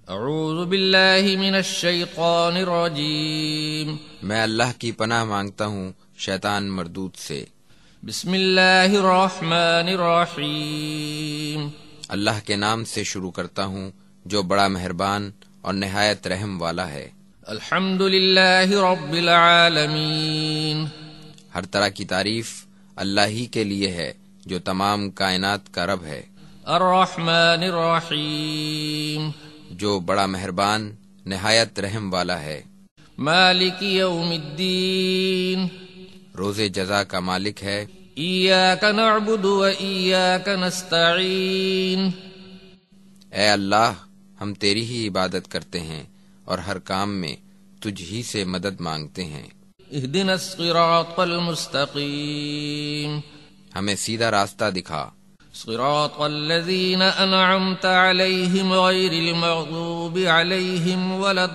اعوذ باللہ من الشیطان الرجیم، میں اللہ کی پناہ مانگتا ہوں شیطان مردود سے۔ بسم اللہ الرحمن الرحیم، اللہ کے نام سے شروع کرتا ہوں جو بڑا مہربان اور نہایت رحم والا ہے۔ الحمد للہ رب العالمین، ہر طرح کی تعریف اللہ ہی کے لیے ہے جو تمام کائنات کا رب ہے۔ الرحمن الرحیم، جو بڑا مہربان نہایت رحم والا ہے۔ مالک یوم الدین، روز جزا کا مالک ہے۔ ایاک نعبد و ایاک نستعین، اے اللہ ہم تیری ہی عبادت کرتے ہیں اور ہر کام میں تجھ ہی سے مدد مانگتے ہیں۔ اہدنا الصراط المستقیم، ہمیں سیدھا راستہ دکھا۔ صراط الذین انعمت علیہم غیر المغضوب علیہم ولا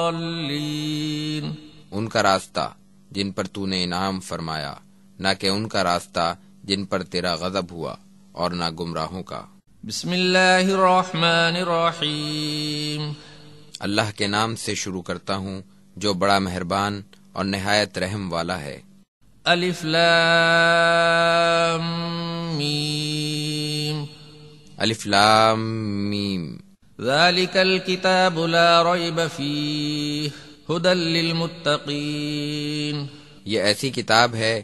الضالین، ان کا راستہ جن پر تو نے انعام فرمایا، نہ کہ ان کا راستہ جن پر تیرا غضب ہوا، اور نہ گمراہوں کا۔ بسم اللہ الرحمن الرحیم، اللہ کے نام سے شروع کرتا ہوں جو بڑا مہربان اور نہایت رحم والا ہے۔ الف لام میم، الف لام میم، ذالک الکتاب لا ریب فیہ ھدی للمتقین، یہ ایسی کتاب ہے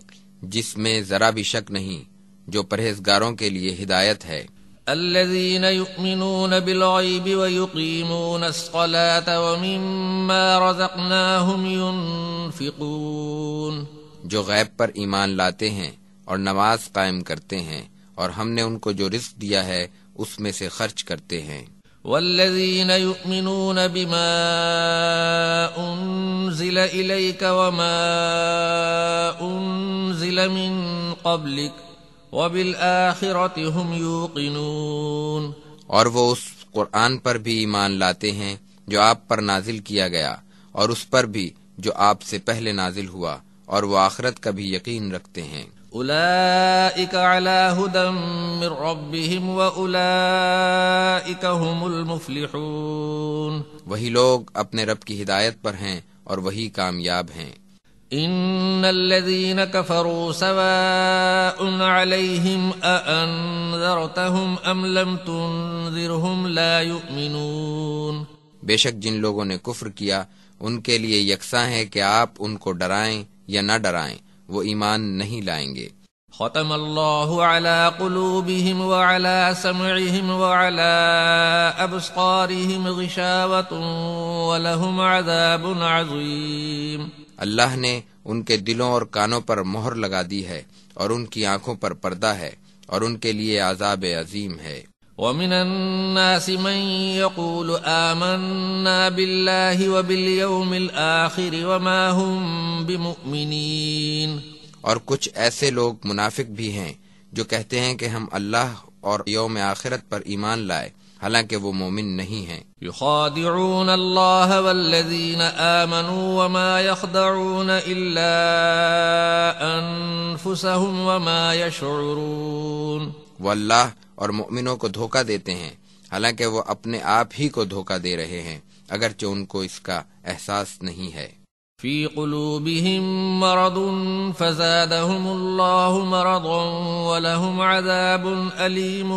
جس میں ذرا بھی شک نہیں، جو پرہیزگاروں کے لیے ہدایت ہے۔ الذین یؤمنون بالغیب ویقیمون الصلاة ومما رزقناہم ینفقون، جو غیب پر ایمان لاتے ہیں اور نماز قائم کرتے ہیں، اور ہم نے ان کو جو رزق دیا ہے اس میں سے خرچ کرتے ہیں۔ والذین یؤمنون بما انزل الیک وما انزل من قبلک وبالآخرۃ هم یوقنون، اور وہ اس قرآن پر بھی ایمان لاتے ہیں جو آپ پر نازل کیا گیا، اور اس پر بھی جو آپ سے پہلے نازل ہوا، اور وہ آخرت کا بھی یقین رکھتے ہیں۔ اولئک علی ھدی من ربہم واولئک هم المفلحون، وہی لوگ اپنے رب کی ہدایت پر ہیں اور وہی کامیاب ہیں۔ ان الذین کفروا سواء علیہم اانذرتہم ام لم تنذرہم لا یؤمنون، بے شک جن لوگوں نے کفر کیا ان کے لیے یکساں ہے کہ آپ ان کو ڈرائیں یا نہ ڈرائیں، وہ ایمان نہیں لائیں گے۔ ختم اللہ علی قلوبہم وعلی سمعہم وعلی ابصارہم غشاوۃ ولہم عذاب عظیم، اللہ نے ان کے دلوں اور کانوں پر مہر لگا دی ہے، اور ان کی آنکھوں پر پردہ ہے، اور ان کے لیے عذاب عظیم ہے۔ وَمِنَ النَّاسِ مَن يَقُولُ آمَنَّا بِاللَّهِ وَبِالْيَوْمِ الْآخِرِ وَمَا هُم بِمُؤْمِنِينَ، اور کچھ ایسے لوگ منافق بھی ہیں جو کہتے ہیں کہ ہم اللہ اور یوم آخرت پر ایمان لائے، حالانکہ وہ مومن نہیں ہیں۔ يخادعون اللہ والذین آمنوا وما يخدعون الا انفسهم وما يشعرون، وہ اللہ اور مؤمنوں کو دھوکہ دیتے ہیں، حالانکہ وہ اپنے آپ ہی کو دھوکہ دے رہے ہیں، اگرچہ ان کو اس کا احساس نہیں ہے۔ فی قلوبہم مرض فزادہم اللہ مرضا ولہم عذاب علیم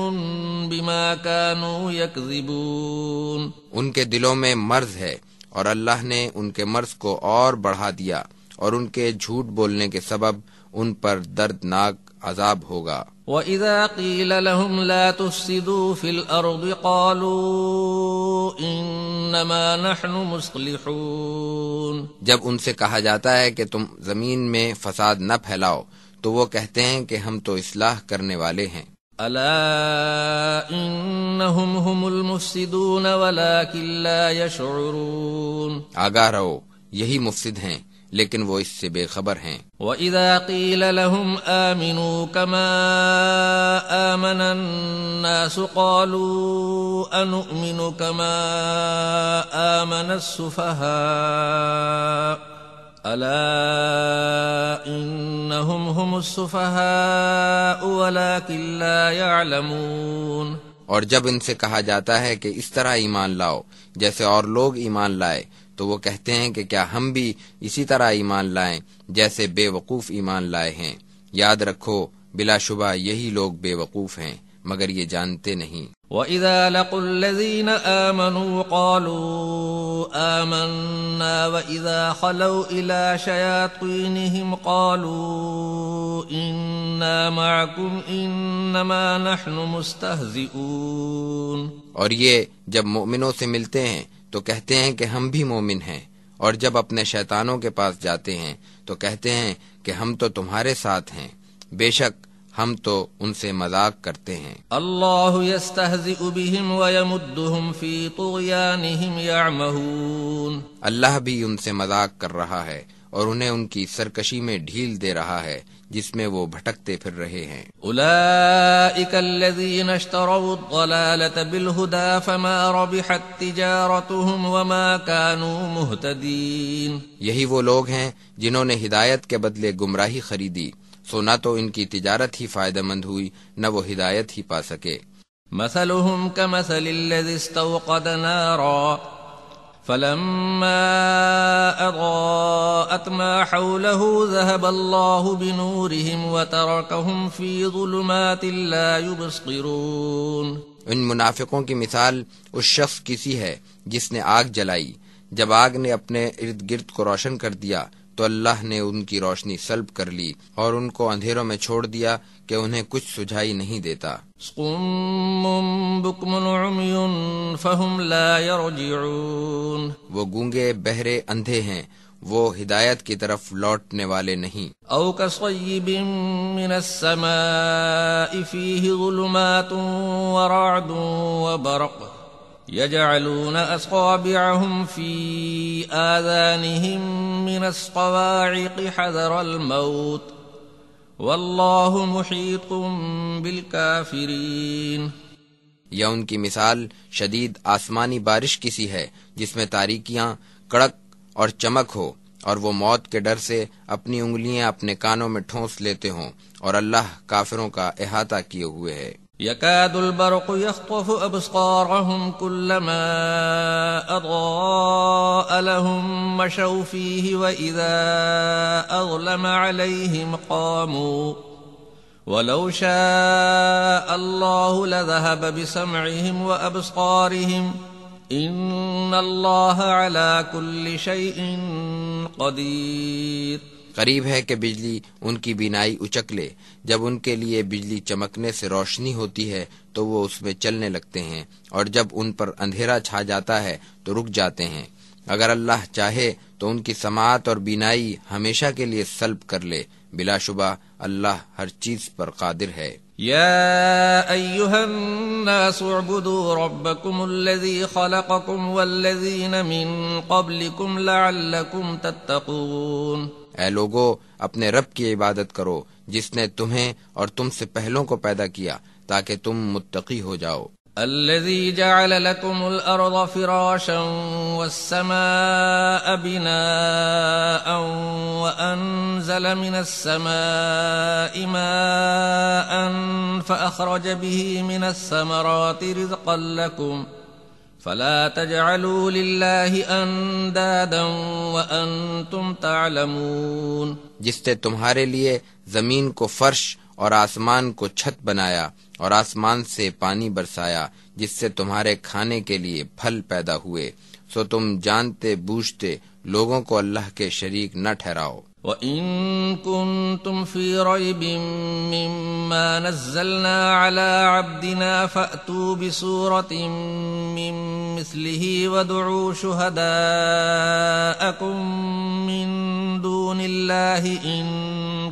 بما كانوا یکذبون، ان کے دلوں میں مرض ہے اور اللہ نے ان کے مرض کو اور بڑھا دیا، اور ان کے جھوٹ بولنے کے سبب ان پر دردناک عذاب ہوگا۔ وَإِذَا قِيلَ لَهُمْ لَا تُفْسِدُوا فِي الْأَرْضِ قَالُوا إِنَّمَا نَحْنُ مُصْلِحُونَ، جب ان سے کہا جاتا ہے کہ تم زمین میں فساد نہ پھیلاؤ تو وہ کہتے ہیں کہ ہم تو اصلاح کرنے والے ہیں۔ أَلَا إِنَّهُمْ هُمُ الْمُفْسِدُونَ وَلَكِنْ لَا يَشْعُرُونَ، آگاہ رہو یہی مفسد ہیں لیکن وہ اس سے بے خبر ہیں۔ وَإِذَا قِيلَ لَهُمْ آمِنُوا كَمَا آمَنَ النَّاسُ قَالُوا أَنُؤْمِنُ كَمَا آمَنَ السُّفَهَاءُ أَلَا إِنَّهُمْ هُمُ السُّفَهَاءُ وَلَكِنْ لَا يَعْلَمُونَ، اور جب ان سے کہا جاتا ہے کہ اس طرح ایمان لاؤ جیسے اور لوگ ایمان لائے تو وہ کہتے ہیں کہ کیا ہم بھی اسی طرح ایمان لائیں جیسے بے وقوف ایمان لائے ہیں۔ یاد رکھو بلا شبہ یہی لوگ بے وقوف ہیں مگر یہ جانتے نہیں۔ وَإِذَا لَقُوا الَّذِينَ آمَنُوا قَالُوا آمَنَّا وَإِذَا خَلَوْا إِلَى شَيَاطِينِهِمْ قَالُوا إِنَّا مَعَكُمْ إِنَّمَا نَحْنُ مُسْتَهْزِئُونَ۔ اور یہ جب مومنوں سے ملتے ہیں تو کہتے ہیں کہ ہم بھی مومن ہیں، اور جب اپنے شیطانوں کے پاس جاتے ہیں تو کہتے ہیں کہ ہم تو تمہارے ساتھ ہیں، بے شک ہم تو ان سے مذاق کرتے ہیں۔ اللہ یستہزئ بہم ویمدہم فی طغیانہم یعمہون۔ اللہ بھی ان سے مذاق کر رہا ہے اور انہیں ان کی سرکشی میں ڈھیل دے رہا ہے جس میں وہ بھٹکتے پھر رہے ہیں۔ اولئک الذین اشتروا الضلالۃ بالہدی فما ربحت تجارتہم وما كانوا مہتدین۔ یہی وہ لوگ ہیں جنہوں نے ہدایت کے بدلے گمراہی خریدی، سو نہ تو ان کی تجارت ہی فائدہ مند ہوئی نہ وہ ہدایت ہی پا سکے۔ مثلهم كمثل الذي استوقد نارا فلما أضاءت ما حوله ذهب الله بنورهم وتركهم في ظلمات لا يبصرون۔ ان منافقوں کی مثال اس شخص کی سی ہے جس نے آگ جلائی، جب آگ نے اپنے ارد گرد کو روشن کر دیا تو اللہ نے ان کی روشنی سلب کر لی اور ان کو اندھیروں میں چھوڑ دیا کہ انہیں کچھ سجھائی نہیں دیتا۔ صم بکم عمی فہم لا یرجعون۔ وہ گونگے بہرے اندھے ہیں، وہ ہدایت کی طرف لوٹنے والے نہیں۔ او کصیب من السماء فیہ ظلمات ورعد وبرق يجعلون أصابعهم في آذانهم من الصواعق حذر الموت والله محيط بالكافرين۔ یا ان کی مثال شدید آسمانی بارش کی سی ہے جس میں تاریکیاں، کڑک اور چمک ہو، اور وہ موت کے ڈر سے اپنی انگلیاں اپنے کانوں میں ٹھونس لیتے ہوں، اور اللہ کافروں کا احاطہ کیے ہوئے ہے۔ يكاد البرق يخطف أبصارهم كلما أضاء لهم مشوا فيه وإذا أظلم عليهم قاموا ولو شاء الله لذهب بسمعهم وأبصارهم إن الله على كل شيء قدير۔ قریب ہے کہ بجلی ان کی بینائی اچک لے، جب ان کے لیے بجلی چمکنے سے روشنی ہوتی ہے تو وہ اس میں چلنے لگتے ہیں، اور جب ان پر اندھیرا چھا جاتا ہے تو رک جاتے ہیں۔ اگر اللہ چاہے تو ان کی سماعت اور بینائی ہمیشہ کے لیے سلب کر لے، بلا شبہ اللہ ہر چیز پر قادر ہے۔ یا ایہا الناس اعبدوا ربکم الذی خلقکم والذین من قبلکم لعلکم تتقون۔ اے لوگو اپنے رب کی عبادت کرو جس نے تمہیں اور تم سے پہلوں کو پیدا کیا تاکہ تم متقی ہو جاؤ۔ الذي جعل لكم الأرض فراشا والسماء بناء وأنزل من السماء ماء فأخرج به من الثمرات رزقا لكم فلا تجعلوا لله اندادا وانتم تعلمون۔ جس نے تمہارے لیے زمین کو فرش اور آسمان کو چھت بنایا اور آسمان سے پانی برسایا جس سے تمہارے کھانے کے لیے پھل پیدا ہوئے، سو تم جانتے بوجھتے لوگوں کو اللہ کے شریک نہ ٹھہراؤ۔ وَإِن كُنتُمْ فِي رَيْبٍ مِّمَّا نَزَّلْنَا عَلَىٰ عَبْدِنَا فَأْتُوا بِسُورَةٍ مِّن مِّثْلِهِ وَادْعُوا شُهَدَاءَكُم مِّن دُونِ اللَّهِ إِن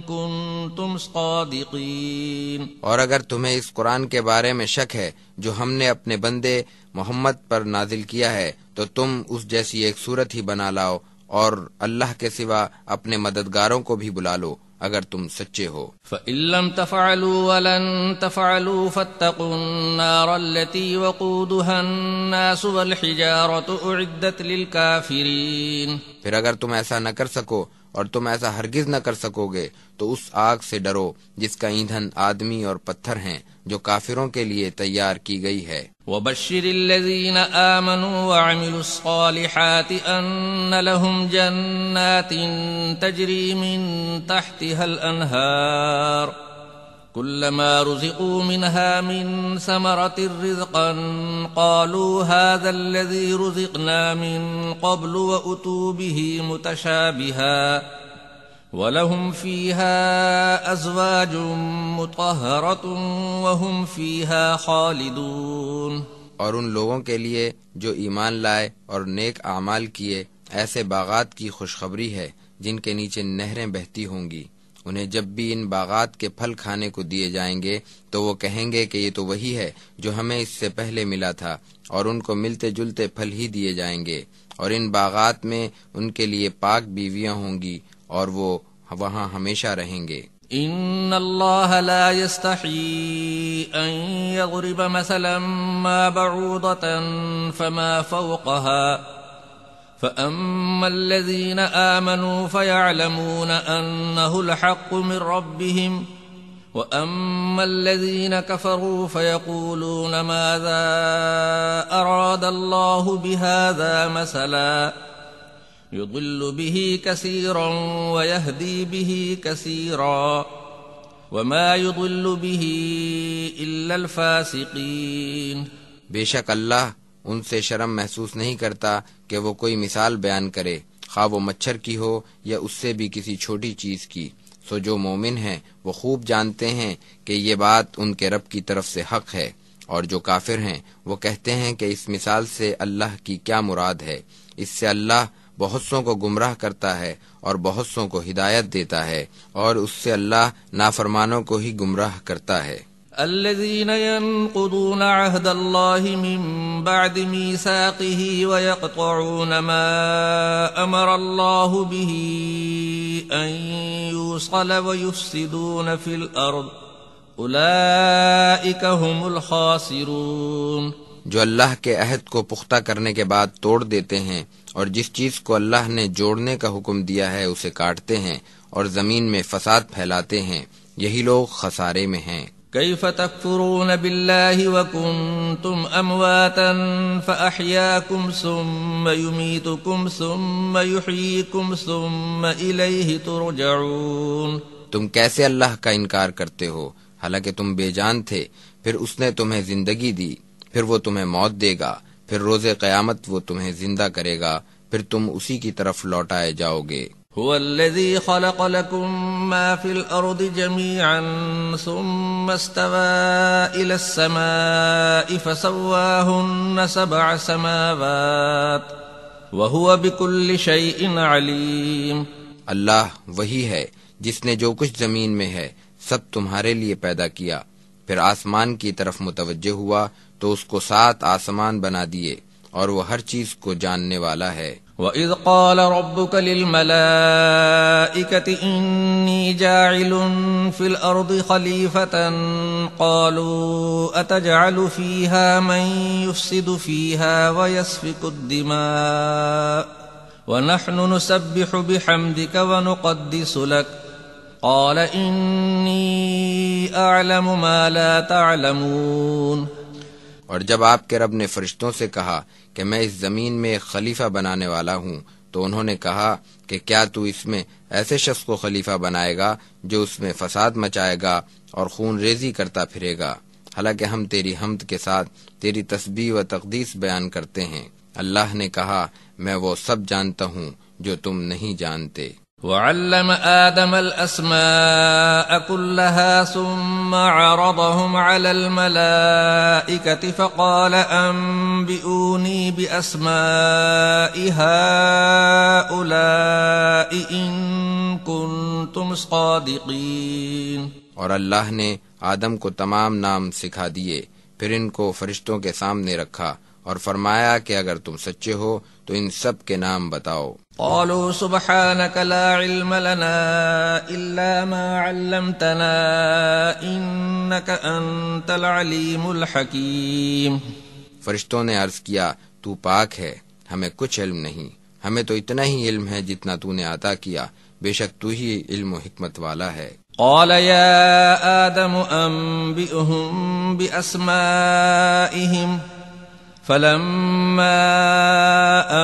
كُنتُمْ صَادِقِينَ۔ اور اگر تمہیں اس قرآن کے بارے میں شک ہے جو ہم نے اپنے بندے محمد پر نازل کیا ہے تو تم اس جیسی ایک صورت ہی بنا لاؤ اور اللہ کے سوا اپنے مددگاروں کو بھی بلا لو اگر تم سچے ہو۔ فَإِن لَّمْ تَفْعَلُوا وَلَن تَفْعَلُوا فَاتَّقُوا النَّارَ الَّتِي وَقُودُهَا النَّاسُ وَالْحِجَارَةُ أُعِدَّتْ لِلْكَافِرِينَ۔ پھر اگر تم ایسا نہ کر سکو اور تم ایسا ہرگز نہ کر سکو گے تو اس آگ سے ڈرو جس کا ایندھن آدمی اور پتھر ہیں، جو کافروں کے لیے تیار کی گئی ہے۔ وبشر الذين آمنوا وعملوا الصالحات أن لهم جنات تجري من تحتها الأنهار كلما رزقوا منها من ثمرة رزقا قالوا هذا الذي رزقنا من قبل وأتوا به متشابها وَلَهُمْ فِيهَا أَزْوَاجٌ مُطَهَّرَةٌ وَهُمْ فِيهَا خَالِدُونَ۔ اور ان لوگوں کے لیے جو ایمان لائے اور نیک اعمال کیے ایسے باغات کی خوشخبری ہے جن کے نیچے نہریں بہتی ہوں گی۔ انہیں جب بھی ان باغات کے پھل کھانے کو دیے جائیں گے تو وہ کہیں گے کہ یہ تو وہی ہے جو ہمیں اس سے پہلے ملا تھا، اور ان کو ملتے جلتے پھل ہی دیے جائیں گے، اور ان باغات میں ان کے لیے پاک بیویاں ہوں گی اور وہ وہاں ہمیشہ رہیں گے۔ ان اللہ لا يستحی ان یضرب مثلا ما بعوضة فما فوقها فأما الذين آمنوا فيعلمون أنه الحق من ربهم وأما الذين كفروا فيقولون ماذا أراد الله بهذا مثلا يضل به كثيرا ويهدي به كثيرا وما يضل به إلا الفاسقين۔ بے شک اللہ ان سے شرم محسوس نہیں کرتا کہ وہ کوئی مثال بیان کرے، خواہ وہ مچھر کی ہو یا اس سے بھی کسی چھوٹی چیز کی۔ سو جو مومن ہیں وہ خوب جانتے ہیں کہ یہ بات ان کے رب کی طرف سے حق ہے، اور جو کافر ہیں وہ کہتے ہیں کہ اس مثال سے اللہ کی کیا مراد ہے۔ اس سے اللہ بہت سوں کو گمراہ کرتا ہے اور بہت سوں کو ہدایت دیتا ہے، اور اس سے اللہ نافرمانوں کو ہی گمراہ کرتا ہے۔ الذين ينقضون عهد الله من بعد ميثاقه ويقطعون ما أمر الله به أن يوصل ويفسدون في الأرض أولئك هم الخاسرون۔ جو اللہ کے عہد کو پختہ کرنے کے بعد توڑ دیتے ہیں اور جس چیز کو اللہ نے جوڑنے کا حکم دیا ہے اسے کاٹتے ہیں اور زمین میں فساد پھیلاتے ہیں، یہی لوگ خسارے میں ہیں۔ كيف تكفرون بالله وكنتم أمواتا فأحياكم ثم يميتكم ثم يحييكم ثم إليه ترجعون۔ تم کیسے اللہ کا انکار کرتے ہو حالانکہ تم بے جان تھے، پھر اس نے تمہیں زندگی دی، پھر وہ تمہیں موت دے گا، پھر روز قیامت وہ تمہیں زندہ کرے گا، پھر تم اسی کی طرف لوٹائے جاؤ گے۔ هو الذي خلق لكم ما في الأرض جميعا ثم استوى إلى السماء فسواهن 7 سماوات وهو بكل شيء عليم۔ اللہ وہی ہے جس نے جو کچھ زمین میں ہے سب تمہارے لیے پیدا کیا، پھر آسمان کی طرف متوجہ ہوا تو اس کو 7 آسمان بنا دیے، اور وہ ہر چیز کو جاننے والا ہے۔ وَإِذْ قَالَ رَبُّكَ لِلْمَلَائِكَةِ إِنِّي جَاعِلٌ فِي الْأَرْضِ خَلِيفَةً قَالُوا أَتَجْعَلُ فِيهَا مَن يُفْسِدُ فِيهَا وَيَسْفِكُ الدِّمَاءَ وَنَحْنُ نُسَبِّحُ بِحَمْدِكَ وَنُقَدِّسُ لَكَ قَالَ إِنِّي أَعْلَمُ مَا لَا تَعْلَمُونَ۔ اور جب آپ کے رب نے فرشتوں سے کہا کہ میں اس زمین میں ایک خلیفہ بنانے والا ہوں تو انہوں نے کہا کہ کیا تو اس میں ایسے شخص کو خلیفہ بنائے گا جو اس میں فساد مچائے گا اور خون ریزی کرتا پھرے گا، حالانکہ ہم تیری حمد کے ساتھ تیری تسبیح و تقدیس بیان کرتے ہیں۔ اللہ نے کہا میں وہ سب جانتا ہوں جو تم نہیں جانتے۔ وعلم آدم الأسماء كلها ثم عرضهم على الملائكة فقال أنبئوني بأسماء هؤلاء إن كنتم صادقين۔ اور اللہ نے آدم کو تمام نام سکھا دیے، پھر ان کو فرشتوں کے سامنے رکھا اور فرمایا کہ اگر تم سچے ہو تو ان سب کے نام بتاؤ۔ قالوا سبحانك لا علم لنا إلا ما علمتنا إنك أنت العليم الحكيم۔ فرشتوں نے عرض کیا تو پاک ہے، ہمیں کچھ علم نہیں، ہمیں تو اتنا ہی علم ہے جتنا تو نے عطا کیا، بے شک تو ہی علم و حکمت والا ہے۔ قال يا آدم أنبئهم بأسمائهم فلما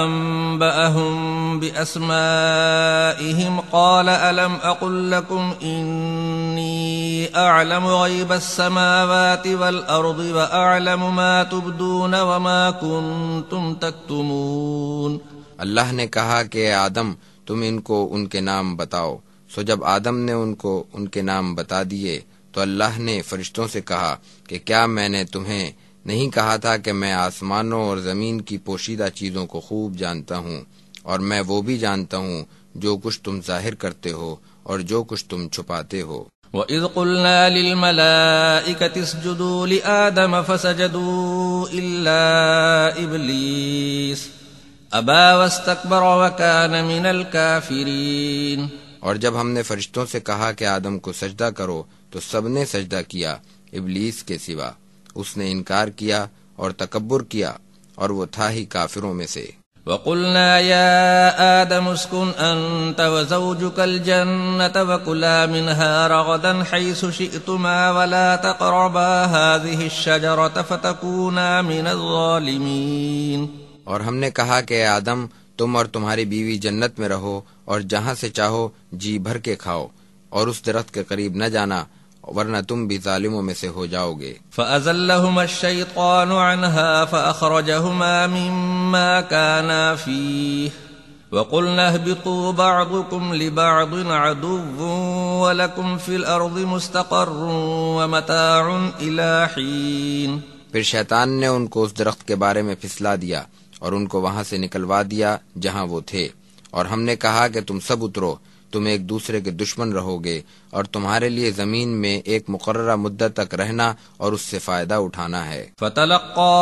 أنبأهم بأسمائهم قال ألم أقل لكم إني أعلم غيب السماوات والأرض وأعلم ما تبدون وما كنتم تكتمون. اللہ نے کہا کہ آدم تم ان کو ان کے نام بتاؤ. سو جب آدم نے ان کو ان کے نام بتا دیے تو اللہ نے فرشتوں سے کہا کہ کیا میں نے تمہیں نہیں کہا تھا کہ میں آسمانوں اور زمین کی پوشیدہ چیزوں کو خوب جانتا ہوں، اور میں وہ بھی جانتا ہوں جو کچھ تم ظاہر کرتے ہو اور جو کچھ تم چھپاتے ہو. وَإِذْ قُلْنَا لِلْمَلَائِكَةِ اسْجُدُوا لِآدَمَ فَسَجَدُوا إِلَّا إِبْلِيسَ أَبَى وَاسْتَكْبَرَ وَكَانَ مِنَ الْكَافِرِينَ. اور جب ہم نے فرشتوں سے کہا کہ آدم کو سجدہ کرو تو سب نے سجدہ کیا ابلیس کے سوا. اس نے انکار کیا اور تکبر کیا اور وہ تھا ہی کافروں میں سے. وَقُلْنَا يَا آدَمُ اسْكُنْ أَنْتَ وَزَوْجُكَ الْجَنَّةَ وَكُلَا مِنْهَا رَغَدًا حَيْثُ شِئْتُمَا وَلَا تَقْرَبَا هَذِهِ الشَّجَرَةَ فَتَكُونَا مِنَ الظَّالِمِينَ. اور ہم نے کہا کہ آدم تم اور تمہاری بیوی جنت میں رہو اور جہاں سے چاہو جی بھر کے کھاؤ اور اس درخت کے قریب نہ جانا ورنہ تم بھی ظالموں میں سے ہو جاؤ گے. فَأَزَلَّهُمَا الشَّيْطَانُ عَنْهَا فَأَخْرَجَهُمَا مِمَّا كَانَا فِيهِ وَقُلْنَا اهْبِطُوا بَعْضُكُمْ لِبَعْضٍ عَدُوٌّ وَلَكُمْ فِي الْأَرْضِ مُسْتَقَرٌّ وَمَتَاعٌ إِلَى حِينٍ. پھر شیطان نے ان کو اس درخت کے بارے میں پھسلا دیا اور ان کو وہاں سے نکلوا دیا جہاں وہ تھے، اور ہم نے کہا کہ تم سب اترو، تم ایک دوسرے کے دشمن رہو گے اور تمہارے لیے زمین میں ایک مقررہ مدت تک رہنا اور اس سے فائدہ اٹھانا ہے. فَتَلَقَّى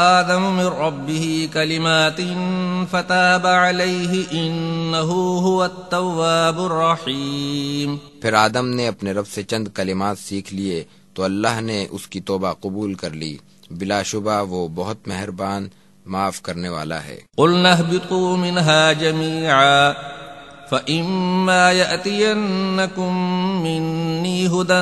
آدَمُ مِن رَّبِّهِ كَلِمَاتٍ فَتَابَ عَلَيْهِ إِنَّهُ هُوَ التَّوَّابُ الرَّحِيمُ. پھر آدم نے اپنے رب سے چند کلمات سیکھ لیے تو اللہ نے اس کی توبہ قبول کر لی، بلا شبہ وہ بہت مہربان معاف کرنے والا ہے. قُلْنَا اهْبِطُوا مِنْهَا جَمِيعًا فَإِمَّا يَأْتِيَنَّكُم مِّنِّي هُدًى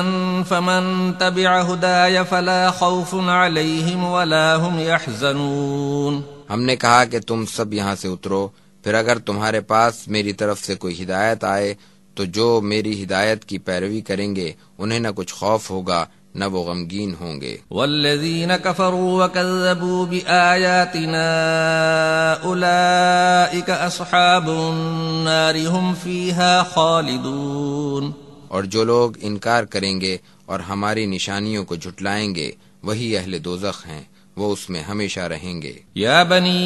فَمَن تَبِعَ هُدَايَ فَلَا خَوْفٌ عَلَيْهِمْ وَلَا هُمْ يَحْزَنُونَ. ہم نے کہا کہ تم سب یہاں سے اترو، پھر اگر تمہارے پاس میری طرف سے کوئی ہدایت آئے تو جو میری ہدایت کی پیروی کریں گے انہیں نہ کچھ خوف ہوگا نہ وہ غمگین ہوں گے. والذین کفروا وکذبوا بآیاتنا اولئک اصحاب النار هم فیہا خالدون. اور جو لوگ انکار کریں گے اور ہماری نشانیوں کو جھٹلائیں گے وہی اہل دوزخ ہیں، وہ اس میں ہمیشہ رہیں گے. یا بنی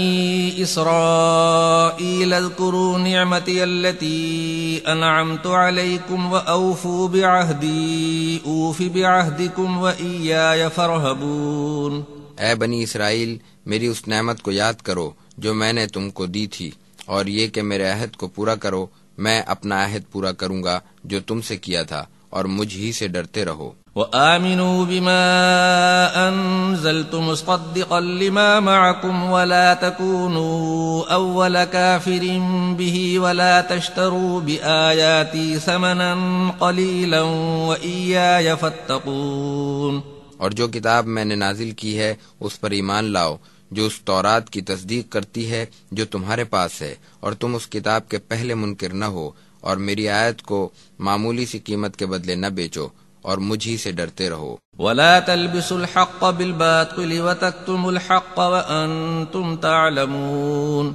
اسرائیل اذکروا نعمتی التي انعمت علیکم واوفوا بعہدی اوف بعہدکم وإیایا فارہبون. اے بنی اسرائیل، میری اس نعمت کو یاد کرو جو میں نے تم کو دی تھی، اور یہ کہ میرے عہد کو پورا کرو، میں اپنا عہد پورا کروں گا جو تم سے کیا تھا، اور مجھ ہی سے ڈرتے رہو. وآمنوا بما انزلت مصدقا لما معكم ولا تكونوا اول كافر به ولا تشتروا بآياتي ثمنا قليلا وإياي فاتقون. اور جو کتاب میں نے نازل کی ہے اس پر ایمان لاؤ جو اس تورات کی تصدیق کرتی ہے جو تمہارے پاس ہے، اور تم اس کتاب کے پہلے منکر نہ ہو، اور میری آیت کو معمولی سی قیمت کے بدلے نہ بیچو، اور مجھ ہی سے ڈرتے رہو. ولا تلبسوا الحق بالباطل وتكتموا الحق وانتم تعلمون.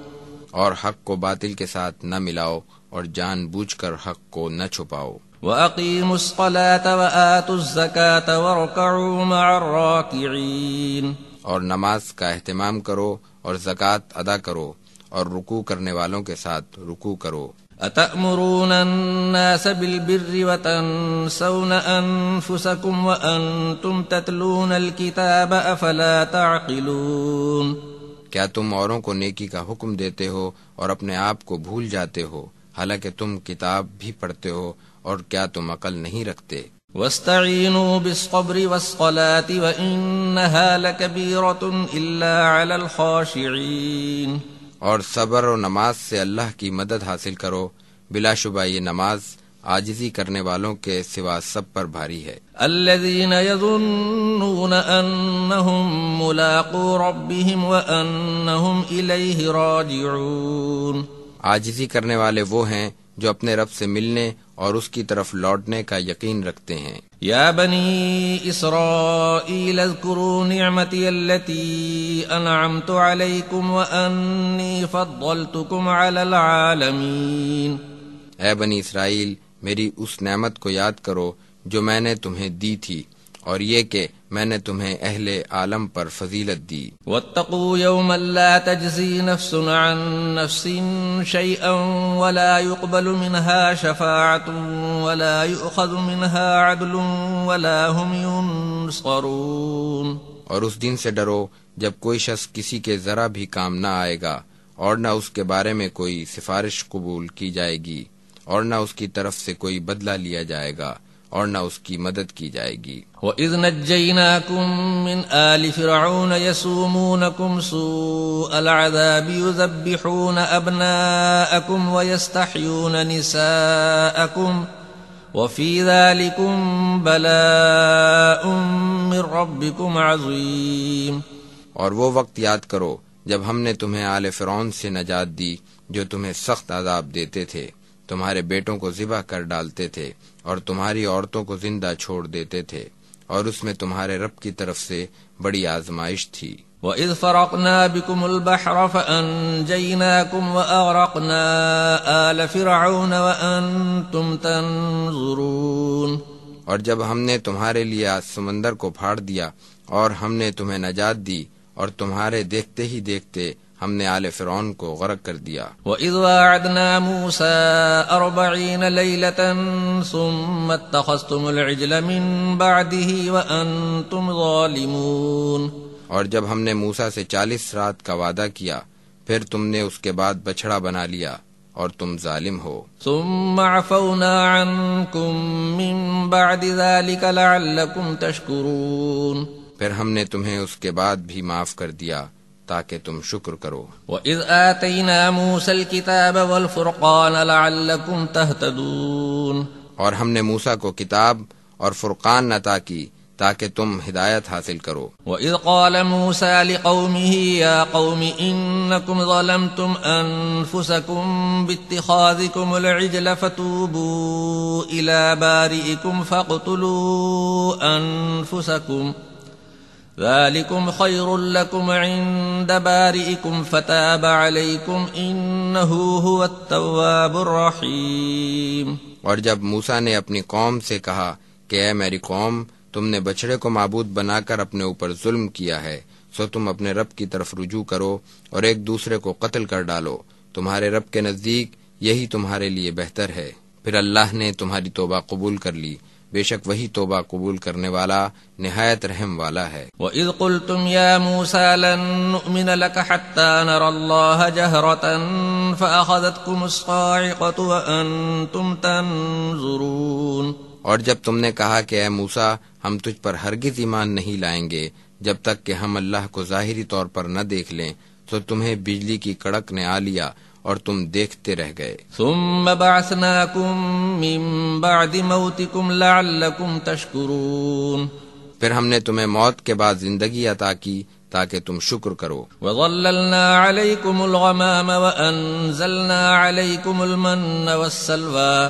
اور حق کو باطل کے ساتھ نہ ملاؤ اور جان بوجھ کر حق کو نہ چھپاؤ. وَأَقِيمُوا الصَّلَاةَ وَآتُوا الزَّكَاةَ وَارْكَعُوا مَعَ الرَّاكِعِينَ. اور نماز کا اہتمام کرو اور زکوٰۃ ادا کرو اور رکوع کرنے والوں کے ساتھ رکوع کرو. أَتَأْمُرُونَ النَّاسَ بِالْبِرِّ وَتَنْسَوْنَ أَنفُسَكُمْ وَأَنْتُمْ تَتْلُونَ الْكِتَابَ أَفَلَا تَعْقِلُونَ. کیا تم اوروں کو نیکی کا حکم دیتے ہو اور اپنے آپ کو بھول جاتے ہو حالانکہ تم کتاب بھی پڑھتے ہو، اور کیا تم عقل نہیں رکھتے؟ وَاسْتَعِينُوا بِالصَّبْرِ وَالصَّلَاةِ وَإِنَّهَا لَكَبِيرَةٌ إِلَّا عَلَى الْخَاشِعِينَ. اور صبر و نماز سے اللہ کی مدد حاصل کرو، بلا شبہ یہ نماز عاجزی کرنے والوں کے سوا سب پر بھاری ہے۔ الذين يظنون أنهم ملاقو ربهم وأنهم إليه راجعون۔ عاجزی کرنے والے وہ ہیں جو اپنے رب سے ملنے اور اس کی طرف لوٹنے کا یقین رکھتے ہیں۔ یا بنی اسرائیل اذکروا نعمتی التي انعمت علیکم وانی فضلتکم علی العالمین۔ اے بنی اسرائیل، میری اس نعمت کو یاد کرو جو میں نے تمہیں دی تھی، اور یہ کہ میں نے تمہیں اہل عالم پر فضیلت دی۔ واتقوا یوما لا تجزی نفس عن نفس شیئا ولا يقبل منها شفاعة ولا يؤخذ منها عدل ولا هم ينصرون۔ اور اس دن سے ڈرو جب کوئی شخص کسی کے ذرا بھی کام نہ آئے گا، اور نہ اس کے بارے میں کوئی سفارش قبول کی جائے گی، اور نہ اس کی طرف سے کوئی بدلہ لیا جائے گا، اور نہ اس کی مدد کی جائے گی۔ وَإِذْ نَجَّيْنَاكُمْ مِنْ آلِ فِرْعَوْنَ يَسُومُونَكُمْ سُوءَ الْعَذَابِ يُذَبِّحُونَ أَبْنَاءَكُمْ وَيَسْتَحْيُونَ نِسَاءَكُمْ وَفِي ذَلِكُمْ بَلَاءٌ مِّن رَّبِّكُمْ عَظِيمٌ۔ اور وہ وقت یاد کرو جب ہم نے تمہیں آل فرعون سے نجات دی جو تمہیں سخت عذاب دیتے تھے، تمہارے بیٹوں کو ذبح کر ڈالتے تھے اور تمہاری عورتوں کو زندہ چھوڑ دیتے تھے، اور اس میں تمہارے رب کی طرف سے بڑی آزمائش تھی۔ وَإِذْ فَرَقْنَا بِكُمُ الْبَحْرَ فَأَنْجَيْنَاكُمْ وَأَغْرَقْنَا آلَ فِرْعَوْنَ وَأَنْتُمْ تَنْظُرُونَ۔ اور جب ہم نے تمہارے لیے سمندر کو پھاڑ دیا اور ہم نے تمہیں نجات دی، اور تمہارے دیکھتے ہی دیکھتے ہم نے آل فرعون کو غرق کر دیا۔ وَإِذْ وَاعَدْنَا مُوسَىٰ 40 لَيْلَةً ثُمَّ اتَّخَذْتُمُ الْعِجْلَ مِن بَعْدِهِ وَأَنْتُمْ ظَالِمُونَ۔ اور جب ہم نے موسیٰ سے 40 رات کا وعدہ کیا، پھر تم نے اس کے بعد بچھڑا بنا لیا اور تم ظالم ہو۔ ثُمَّ عَفَوْنَا عَنْكُمْ مِن بَعْدِ ذَلِكَ لَعَلَّكُمْ تَشْكُرُونَ۔ پھر ہم نے تمہیں اس کے بعد بھی معاف کر دیا تاکہ تم شکر کرو۔ وَإِذْ آتَيْنَا مُوسَى الْكِتَابَ وَالْفُرْقَانَ لَعَلَّكُمْ تَهْتَدُونَ۔ اور ہم نے موسیٰ کو کتاب اور فرقان عطا کی تاکہ تم ہدایت حاصل کرو۔ وَإِذْ قَالَ مُوسَىٰ لِقَوْمِهِ يَا قَوْمِ إِنَّكُمْ ظَلَمْتُمْ أَنفُسَكُمْ بِاتِّخَاذِكُمُ الْعِجْلَ فَتُوبُوا إِلَىٰ بَارِئِكُمْ فَاقْتُلُوا أَنفُسَكُمْ ذَلِكُمْ خَيْرٌ لَكُمْ عِندَ بَارِئِكُمْ فَتَابَ عَلَيْكُمْ إِنَّهُ هُوَ التَّوَّابُ الرَّحِيمُ۔ اور جب موسیٰ نے اپنی قوم سے کہا کہ اے میری قوم، تم نے بچڑے کو معبود بنا کر اپنے اوپر ظلم کیا ہے، سو تم اپنے رب کی طرف رجوع کرو اور ایک دوسرے کو قتل کر ڈالو، تمہارے رب کے نزدیک یہی تمہارے لیے بہتر ہے۔ پھر اللہ نے تمہاری توبہ قبول کر لی، بے شک وہی توبہ قبول کرنے والا نہایت رحم والا ہے۔ وَإِذْ قُلْتُمْ يَا مُوسَىٰ لَن نُّؤْمِنَ لَكَ حَتَّىٰ نَرَى اللَّهَ جَهْرَةً فَأَخَذَتْكُمُ الصَّاعِقَةُ وَأَنْتُمْ تَنظُرُونَ۔ اور جب تم نے کہا کہ اے موسیٰ، ہم تجھ پر ہرگز ایمان نہیں لائیں گے جب تک کہ ہم اللہ کو ظاہری طور پر نہ دیکھ لیں، تو تمہیں بجلی کی کڑک نے آ لیا اور تم دیکھتے رہ گئے۔ ثُمَّ بَعَثْنَاكُم مِّن بَعْدِ مَوْتِكُمْ لَعَلَّكُمْ تَشْكُرُونَ۔ پھر ہم نے تمہیں موت کے بعد زندگی عطا کی تاکہ تم شکر کرو۔ وَظَلَّلْنَا عَلَيْكُمُ الْغَمَامَ وَأَنزَلْنَا عَلَيْكُمُ الْمَنَّ وَالسَّلْوَىٰ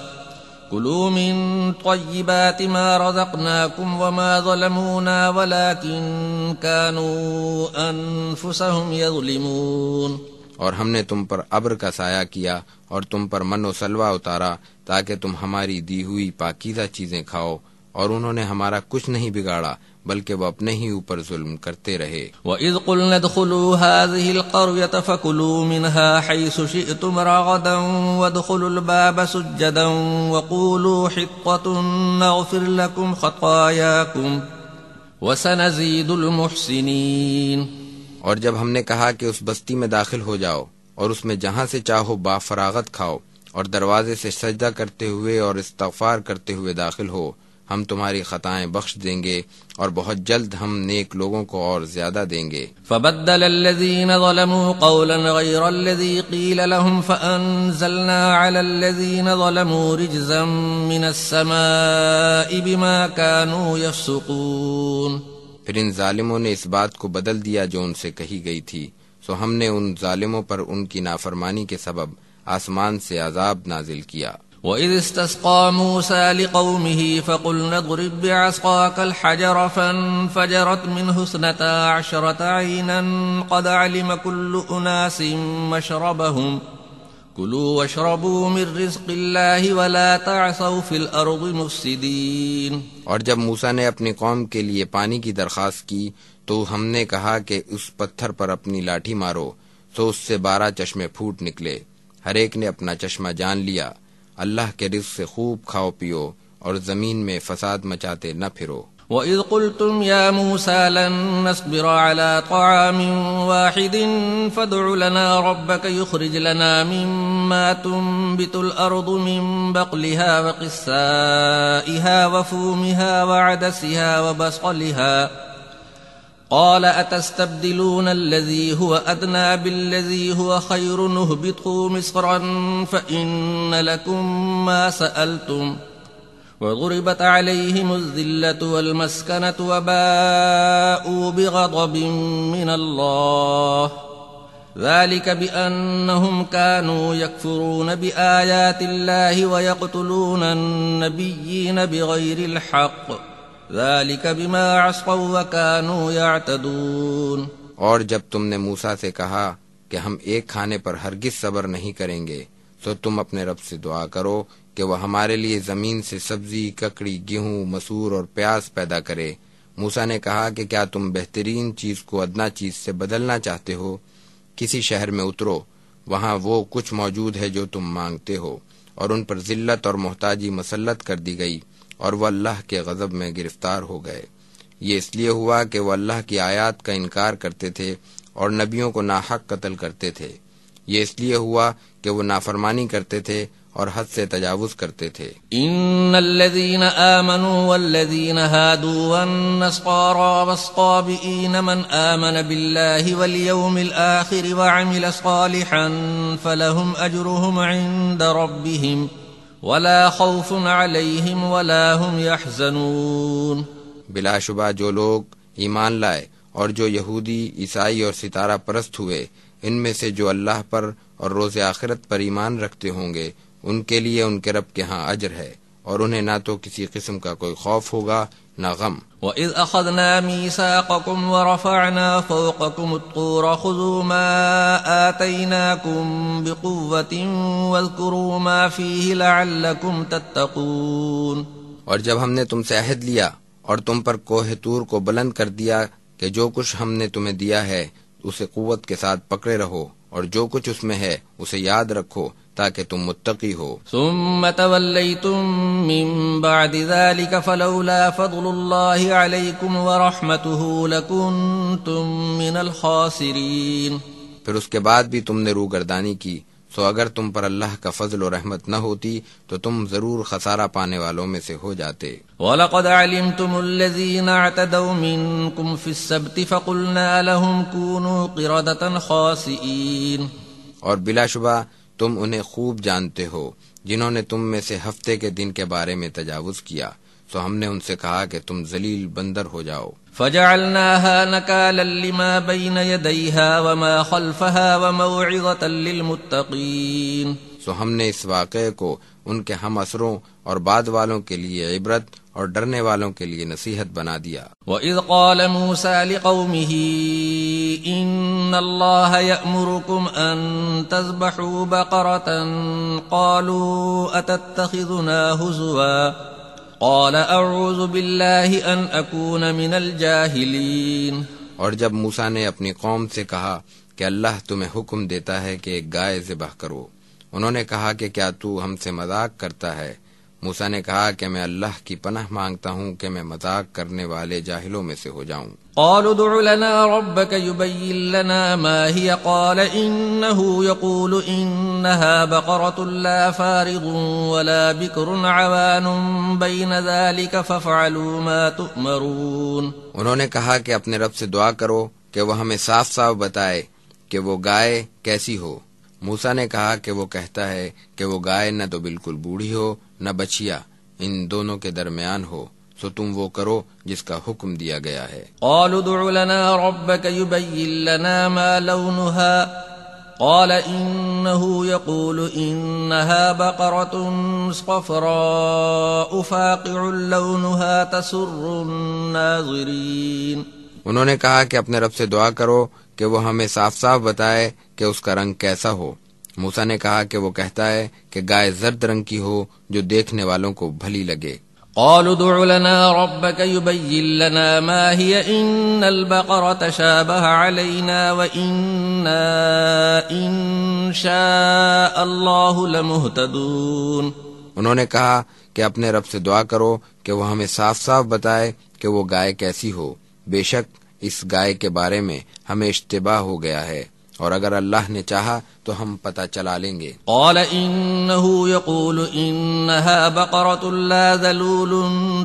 كُلُوا مِن طَيِّبَاتِ مَا رَزَقْنَاكُمْ وَمَا ظَلَمُونَا وَلَٰكِن كَانُوا أَنفُسَهُمْ يَظْلِمُونَ۔ اور ہم نے تم پر ابر کا سایہ کیا اور تم پر من و سلوہ اتارا تاکہ تم ہماری دی ہوئی پاکیزہ چیزیں کھاؤ، اور انہوں نے ہمارا کچھ نہیں بگاڑا بلکہ وہ اپنے ہی اوپر ظلم کرتے رہے۔ وَإِذْ قُلْنَا ادْخُلُوا هَٰذِهِ الْقَرْيَةَ فَكُلُوا مِنْهَا حَيْثُ شِئْتُمْ رَغَدًا وَادْخُلُوا الْبَابَ سُجَّدًا وَقُولُوا حِطَّةٌ نَّغْفِرْ لَكُمْ خَطَايَاكُمْ وَسَنَزِيدُ الْمُحْسِنِينَ۔ اور جب ہم نے کہا کہ اس بستی میں داخل ہو جاؤ اور اس میں جہاں سے چاہو با فراغت کھاؤ، اور دروازے سے سجدہ کرتے ہوئے اور استغفار کرتے ہوئے داخل ہو، ہم تمہاری خطائیں بخش دیں گے اور بہت جلد ہم نیک لوگوں کو اور زیادہ دیں گے۔ فبدل الذين ظلموا قولا غير الذي قيل لهم فأنزلنا على الذين ظلموا رجزا من السماء بما كانوا يفسقون۔ پھر ان ظالموں نے اس بات کو بدل دیا جو ان سے کہی گئی تھی، سو ہم نے ان ظالموں پر ان کی نافرمانی کے سبب آسمان سے عذاب نازل کیا۔ وَإِذِ اسْتَسْقَىٰ مُوسَىٰ لِقَوْمِهِ فَقُلْنَا اضْرِب بِّعَصَاكَ الْحَجَرَ فَانفَجَرَتْ مِنْهُ اثْنَتَا عَشْرَةَ عَيْنًا قَدْ عَلِمَ كُلُّ أُنَاسٍ مَّشْرَبَهُمْ كُلُوا وَاشْرَبُوا مِن رِّزْقِ اللَّهِ وَلَا تَعْثَوْا فِي الْأَرْضِ مُفْسِدِينَ۔ اور جب موسیٰ نے اپنی قوم کے لیے پانی کی درخواست کی تو ہم نے کہا کہ اس پتھر پر اپنی لاٹھی مارو، سو اس سے 12 چشمے پھوٹ نکلے، ہر ایک نے اپنا چشمہ جان لیا۔ اللہ کے رزق سے خوب کھاؤ پیو اور زمین میں فساد مچاتے نہ پھرو۔ وَإِذْ قُلْتُمْ يَا مُوسَىٰ لَن نَّصْبِرَ عَلَىٰ طَعَامٍ وَاحِدٍ فَادْعُ لَنَا رَبَّكَ يُخْرِجْ لَنَا مِمَّا تُنبِتُ الْأَرْضُ مِن بَقْلِهَا وَقِثَّائِهَا وَفُومِهَا وَعَدَسِهَا وَبَصَلِهَا قال أتستبدلون الذي هو أدنى بالذي هو خير اهبطوا مصرا فإن لكم ما سألتم وضربت عليهم الذلة والمسكنة وباءوا بغضب من الله ذلك بأنهم كانوا يكفرون بآيات الله ويقتلون النبيين بغير الحق ذلك بما عصوا وكانوا يعتدون۔ اور جب تم نے موسیٰ سے کہا کہ ہم ایک کھانے پر ہرگز صبر نہیں کریں گے، تو تم اپنے رب سے دعا کرو کہ وہ ہمارے لیے زمین سے سبزی، ککڑی، گیہوں، مسور اور پیاز پیدا کرے۔ موسیٰ نے کہا کہ کیا تم بہترین چیز کو ادنا چیز سے بدلنا چاہتے ہو؟ کسی شہر میں اترو، وہاں وہ کچھ موجود ہے جو تم مانگتے ہو، اور ان پر ذلت اور محتاجی مسلط کر دی گئی اور وہ اللہ کے غضب میں گرفتار ہو گئے۔ یہ اس لیے ہوا کہ وہ اللہ کی آیات کا انکار کرتے تھے اور نبیوں کو ناحق قتل کرتے تھے۔ یہ اس لیے ہوا کہ وہ نافرمانی کرتے تھے اور حد سے تجاوز کرتے تھے۔ ان الذين آمنوا والذين هادوا والنصارى والصابئين من آمن بالله واليوم الآخر وعمل صالحا فلهم أجرهم عند ربهم ولا خوف عليهم ولا هم يحزنون۔ بلا شبہ جو لوگ ایمان لائے اور جو یہودی، عیسائی اور ستارہ پرست ہوئے، ان میں سے جو اللہ پر اور روز آخرت پر ایمان رکھتے ہوں گے، ان کے لیے ان کے رب کے ہاں اجر ہے، اور انہیں نہ تو کسی قسم کا کوئی خوف ہوگا نہ غم۔ وَإِذْ أَخَذْنَا مِيثَاقَكُمْ وَرَفَعْنَا فَوْقَكُمُ الطُّورَ خُذُوا مَا آتَيْنَاكُمْ بِقُوَّةٍ وَاذْكُرُوا مَا فِيهِ لَعَلَّكُمْ تَتَّقُونَ۔ اور جب ہم نے تم سے عہد لیا اور تم پر کوہ طور کو بلند کر دیا کہ جو کچھ ہم نے تمہیں دیا ہے اسے قوت کے ساتھ پکڑے رہو، اور جو کچھ اس میں ہے اسے یاد رکھو تاکہ تم متقی ہو۔ ثم توليتم من بعد ذلك فلولا فضل الله عليكم ورحمته لكنتم من الخاسرين۔ پھر اس کے بعد بھی تم نے روگردانی کی، سو اگر تم پر اللہ کا فضل و رحمت نہ ہوتی تو تم ضرور خسارہ پانے والوں میں سے ہو جاتے۔ وَلَقَدْ عَلِمْتُمُ الَّذِينَ اعْتَدَوْا مِنْكُمْ فِي السَّبْتِ فَقُلْنَا لَهُمْ كُونُوا قِرَدَةً خَاسِئِينَ۔ اور بلا شبہ تم انہیں خوب جانتے ہو جنہوں نے تم میں سے ہفتے کے دن کے بارے میں تجاوز کیا، تو ہم نے ان سے کہا کہ تم ذلیل بندر ہو جاؤ۔ فَجَعَلْنَاهَا نَكَالًا لِمَا بَيْنَ يَدَيْهَا وَمَا خَلْفَهَا وَمَوْعِظَةً لِّلْمُتَّقِينَ۔ سو ہم نے اس واقعے کو ان کے ہم اثروں اور بعد والوں کے لیے عبرت اور ڈرنے والوں کے لیے نصیحت بنا دیا۔ وَإِذْ قَالَ مُوسَىٰ لِقَوْمِهِ إِنَّ اللَّهَ يَأْمُرُكُمْ أَن تَذْبَحُوا بَقَرَةً قَالُوا أَتَتَّخِذُنَا هُزُوًا قَالَ أَعُوذُ بِاللَّهِ أَنْ أَكُونَ مِنَ الْجَاهِلِينَ۔ اور جب موسیٰ نے اپنی قوم سے کہا کہ اللہ تمہیں حکم دیتا ہے کہ ایک گائے ذبح کرو، انہوں نے کہا کہ کیا تو ہم سے مذاق کرتا ہے؟ موسیٰ نے کہا کہ میں اللہ کی پناہ مانگتا ہوں کہ میں مذاق کرنے والے جاہلوں میں سے ہو جاؤں۔ قالوا ادع لنا ربك يبين لنا ما هي قال إنه يقول إنها بقرة لا فارض ولا بكر عوان بين ذلك فافعلوا ما تؤمرون۔ انہوں نے کہا کہ اپنے رب سے دعا کرو کہ وہ ہمیں صاف صاف بتائے کہ وہ گائے کیسی ہو۔ موسیٰ نے کہا کہ وہ کہتا ہے کہ وہ گائے نہ تو بالکل بوڑھی ہو نہ بچیا، ان دونوں کے درمیان ہو، تو تم وہ کرو جس کا حکم دیا گیا ہے۔ قالوا ادع لنا ربك يبين لنا ما لونها قال إنه يقول إنها بقرة صفراء فاقع لونها تسر الناظرين۔ انہوں نے کہا کہ اپنے رب سے دعا کرو کہ وہ ہمیں صاف صاف بتائے کہ اس کا رنگ کیسا ہو۔ موسیٰ نے کہا کہ وہ کہتا ہے کہ گائے زرد رنگ کی ہو جو دیکھنے والوں کو بھلی لگے۔ قالوا ادع لنا ربك يبين لنا ما هي إن البقرة تشابه علينا وإنا إن شاء الله لمهتدون۔ انہوں نے کہا کہ اپنے رب سے دعا کرو کہ وہ ہمیں صاف صاف بتائے کہ وہ گائے کیسی ہو، بے شک اس گائے کے بارے میں ہمیں اشتباہ ہو گیا ہے، اور اگر اللہ نے چاہا تو ہم پتہ چلا لیں گے۔ قال إنه يقول إنها بقرة لا ذلول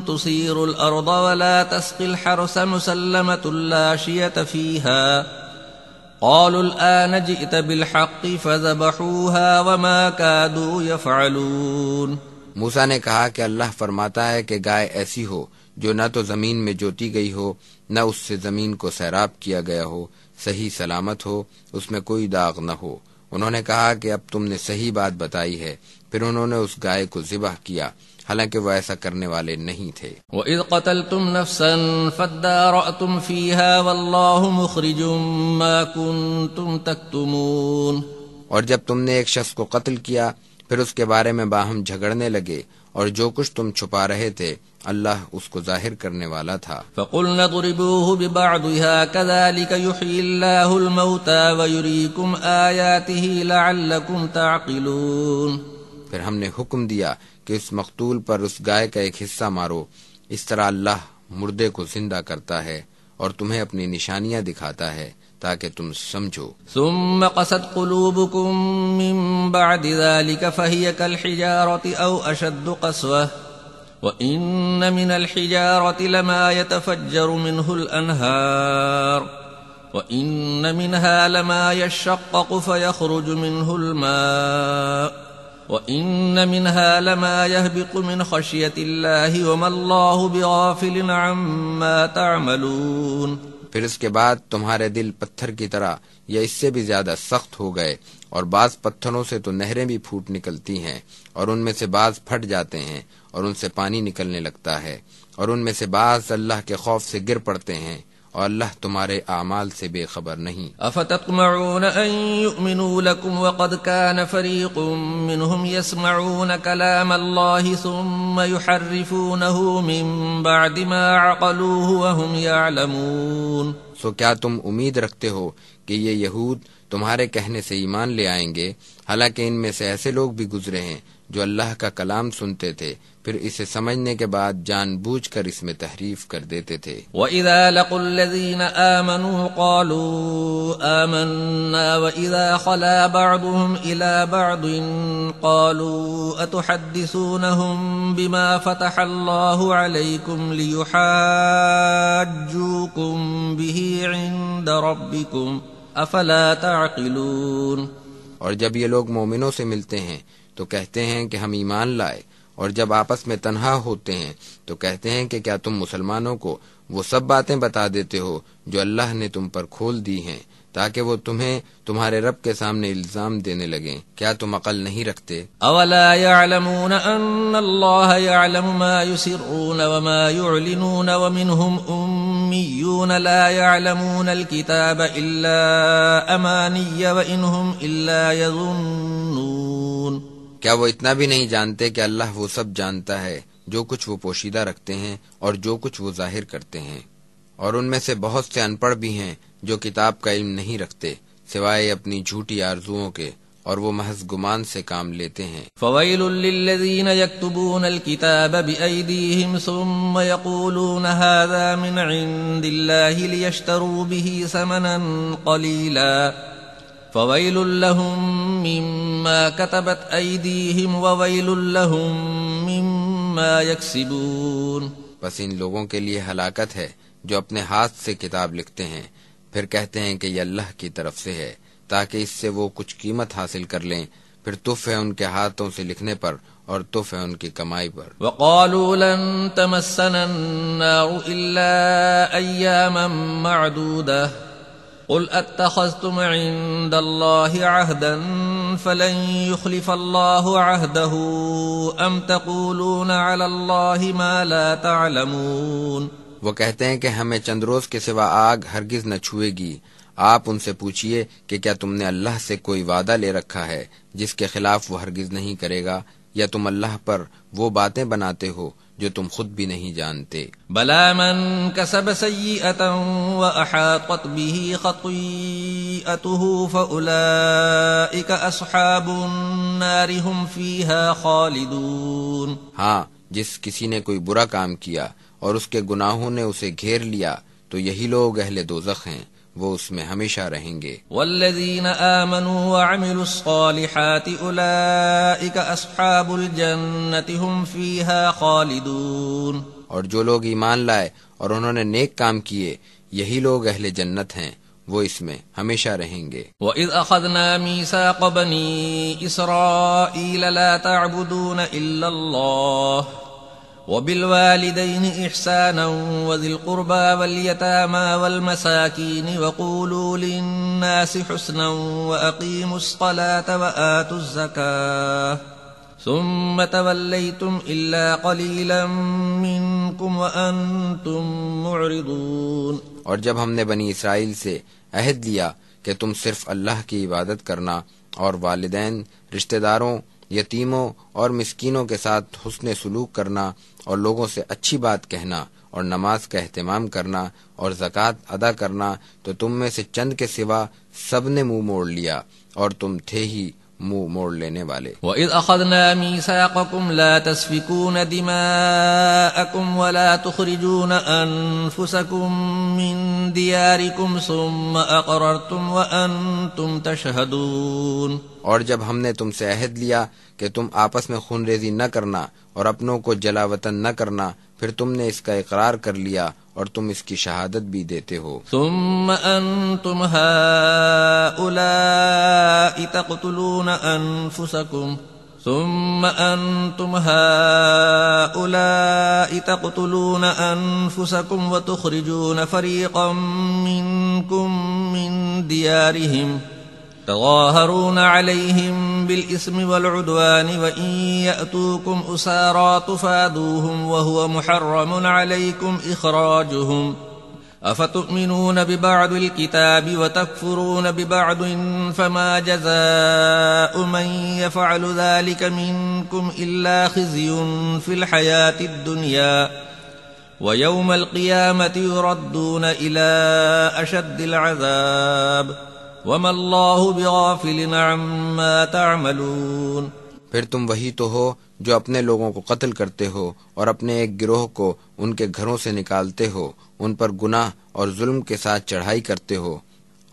تثير الأرض ولا تسقي الحرث مسلمة لا شية فيها قالوا الآن جئت بالحق فذبحوها وما كادوا يفعلون۔ موسیٰ نے کہا کہ اللہ فرماتا ہے کہ گائے ایسی ہو جو نہ تو زمین میں جوتی گئی ہو نہ اس سے زمین کو سیراب کیا گیا ہو، صحیح سلامت ہو، اس میں کوئی داغ نہ ہو۔ انہوں نے کہا کہ اب تم نے صحیح بات بتائی ہے، پھر انہوں نے اس گائے کو ذبح کیا، حالانکہ وہ ایسا کرنے والے نہیں تھے۔ وَإِذْ قَتَلْتُمْ نَفْسًا فَادَّارَأْتُمْ فِيهَا وَاللَّهُ مُخْرِجٌ مَا كُنْتُمْ تَكْتُمُونَ۔ اور جب تم نے ایک شخص کو قتل کیا پھر اس کے بارے میں باہم جھگڑنے لگے، اور جو کچھ تم چھپا رہے تھے اللہ اس کو ظاہر کرنے والا تھا۔ فَقُلْنَا اضْرِبُوهُ بِبَعْضِهَا كَذَلِكَ يُحْيِي اللَّهُ الْمَوْتَى وَيُرِيكُمْ آيَاتِهِ لَعَلَّكُمْ تَعْقِلُونَ۔ پھر ہم نے حکم دیا کہ اس مقتول پر اس گائے کا ایک حصہ مارو، اس طرح اللہ مردے کو زندہ کرتا ہے اور تمہیں اپنی نشانیاں دکھاتا ہے تاکہ تم سمجھو۔ ثم قست قلوبكم من بعد ذلك فهي كالحجارة أو أشد قسوة وإن من الحجارة لما يتفجر منه الأنهار وإن منها لما يشقق فيخرج منه الماء وإن منها لما يهبط من خشية الله وما الله بغافل عما تعملون۔ پھر اس کے بعد تمہارے دل پتھر کی طرح یا اس سے بھی زیادہ سخت ہو گئے، اور بعض پتھروں سے تو نہریں بھی پھوٹ نکلتی ہیں، اور ان میں سے بعض پھٹ جاتے ہیں اور ان سے پانی نکلنے لگتا ہے، اور ان میں سے بعض اللہ کے خوف سے گر پڑتے ہیں، اور اللہ تمہارے اعمال سے بے خبر نہیں۔ افتطمعون ان يؤمنوا لكم وقد كان فريق منهم يسمعون كلام الله ثم يحرفونه من بعد ما عقلوه وهم يعلمون۔ سو کیا تم امید رکھتے ہو کہ یہ یہود تمہارے کہنے سے ایمان لے آئیں گے، حالانکہ ان میں سے ایسے لوگ بھی گزرے ہیں جو اللہ کا کلام سنتے تھے پھر اسے سمجھنے کے بعد جان بوجھ کر اس میں تحریف کر دیتے تھے۔ وَإِذَا لَقُوا الَّذِينَ آمَنُوا قَالُوا آمَنَّا وَإِذَا خَلَا بَعْضُهُمْ إِلَى بَعْضٍ قَالُوا أَتُحَدِّثُونَهُمْ بِمَا فَتَحَ اللَّهُ عَلَيْكُمْ لِيُحَاجُّوكُمْ بِهِ عِندَ رَبِّكُمْ أَفَلَا تَعْقِلُونَ۔ اور جب یہ لوگ مومنوں سے ملتے ہیں تو کہتے ہیں کہ ہم ایمان لائے، اور جب آپس میں تنہا ہوتے ہیں تو کہتے ہیں کہ کیا تم مسلمانوں کو وہ سب باتیں بتا دیتے ہو جو اللہ نے تم پر کھول دی ہیں تاکہ وہ تمہیں تمہارے رب کے سامنے الزام دینے لگیں؟ کیا تم عقل نہیں رکھتے؟ اولا يعلمون ان اللہ يعلم ما يسرون وما يعلنون ومنهم امیون لا يعلمون الكتاب الا امانی وانهم الا يظنون۔ کیا وہ اتنا بھی نہیں جانتے کہ اللہ وہ سب جانتا ہے جو کچھ وہ پوشیدہ رکھتے ہیں اور جو کچھ وہ ظاہر کرتے ہیں، اور ان میں سے بہت سے ان پڑھ بھی ہیں جو کتاب کا علم نہیں رکھتے سوائے اپنی جھوٹی آرزوؤں کے، اور وہ محض گمان سے کام لیتے ہیں۔ فویل للذین یکتبون الکتاب بأیدیہم ثم یقولون هذا من عند اللہ لیشتروا به ثمنا قلیلا فویل لهم مما كتبت ایدیہم وویل لهم مما یکسبون۔ بس ان لوگوں کے لیے ہلاکت ہے جو اپنے ہاتھ سے کتاب لکھتے ہیں پھر کہتے ہیں کہ یہ اللہ کی طرف سے ہے تاکہ اس سے وہ کچھ قیمت حاصل کر لیں، پھر تف ہے ان کے ہاتھوں سے لکھنے پر اور تف ہے ان کی کمائی پر۔ وقالوا لن تمسنا النار الا ایاما معدودة قل اتخذتم عند الله عهدا فلن يخلف الله عهده ام تقولون على الله ما لا تعلمون۔ وہ کہتے ہیں کہ ہمیں چند روز کے سوا آگ ہرگز نہ چھوئے گی۔ آپ ان سے پوچھئے کہ کیا تم نے اللہ سے کوئی وعدہ لے رکھا ہے جس کے خلاف وہ ہرگز نہیں کرے گا، یا تم اللہ پر وہ باتیں بناتے ہو جو تم خود بھی نہیں جانتے۔ بلا من کسب سیئتا واحاطت به خطیئته فاولئک اصحاب النار هم فیها خالدون۔ ہاں، جس کسی نے کوئی برا کام کیا اور اس کے گناہوں نے اسے گھیر لیا تو یہی لوگ اہل دوزخ ہیں، وہ اس میں ہمیشہ رہیں گے۔ والذین آمنوا وعملوا الصالحات اولئک اصحاب الجنۃ هم فیها خالدون۔ اور جو لوگ ایمان لائے اور انہوں نے نیک کام کیے یہی لوگ اہل جنت ہیں، وہ اس میں ہمیشہ رہیں گے۔ وَإِذْ أَخَذْنَا مِيثَاقَ بَنِي إِسْرَائِيلَ لَا تَعْبُدُونَ إِلَّا اللَّهَ وَبِالْوَالِدَيْنِ إِحْسَانًا وَذِي الْقُرْبَى وَالْيَتَامَى وَالْمَسَاكِينِ وَقُولُوا لِلنَّاسِ حُسْنًا وَأَقِيمُوا الصَّلَاةَ وَآتُوا الزَّكَاةَ ثُمَّ تَوَلَّيْتُمْ إِلَّا قَلِيلًا مِّنكُمْ وَأَنْتُمْ مُعْرِضُونَ۔ اور جب ہم نے بنی اسرائیل سے عہد لیا کہ تم صرف اللہ کی عبادت کرنا اور والدین، رشتہ داروں، یتیموں اور مسکینوں کے ساتھ حسن سلوک کرنا اور لوگوں سے اچھی بات کہنا اور نماز کا اہتمام کرنا اور زکوٰۃ ادا کرنا تو تم میں سے چند کے سوا سب نے منہ موڑ لیا اور تم تھے ہی منہ موڑ لینے والے۔ وَإِذْ أَخَذْنَا مِيثَاقَكُمْ لَا تَسْفِكُونَ دِمَاءَكُمْ وَلَا تُخْرِجُونَ أَنفُسَكُمْ مِنْ دِيَارِكُمْ ثُمَّ أَقْرَرْتُمْ وَأَنْتُمْ تَشْهَدُونَ۔ اور جب ہم نے تم سے عہد لیا کہ تم آپس میں خون ریزی نہ کرنا اور اپنوں کو جلا وطن نہ کرنا، پھر تم نے اس کا اقرار کر لیا اور تم اس کی شہادت بھی دیتے ہو۔ ثم انتم هؤلاء تقتلون أنفسكم وتخرجون فريقا منكم من ديارهم تظاهرون عليهم بالإثم والعدوان وإن يأتوكم أسارى تفادوهم وهو محرم عليكم إخراجهم أفتؤمنون ببعض الكتاب وتكفرون ببعض فما جزاء من يفعل ذلك منكم إلا خزي في الحياة الدنيا ويوم القيامة يردون إلى أشد العذاب وَمَا اللَّهُ بِغَافِلٍ عَمَّا تَعْمَلُونَ۔ پھر تم وہی تو ہو جو اپنے لوگوں کو قتل کرتے ہو اور اپنے ایک گروہ کو ان کے گھروں سے نکالتے ہو، ان پر گناہ اور ظلم کے ساتھ چڑھائی کرتے ہو،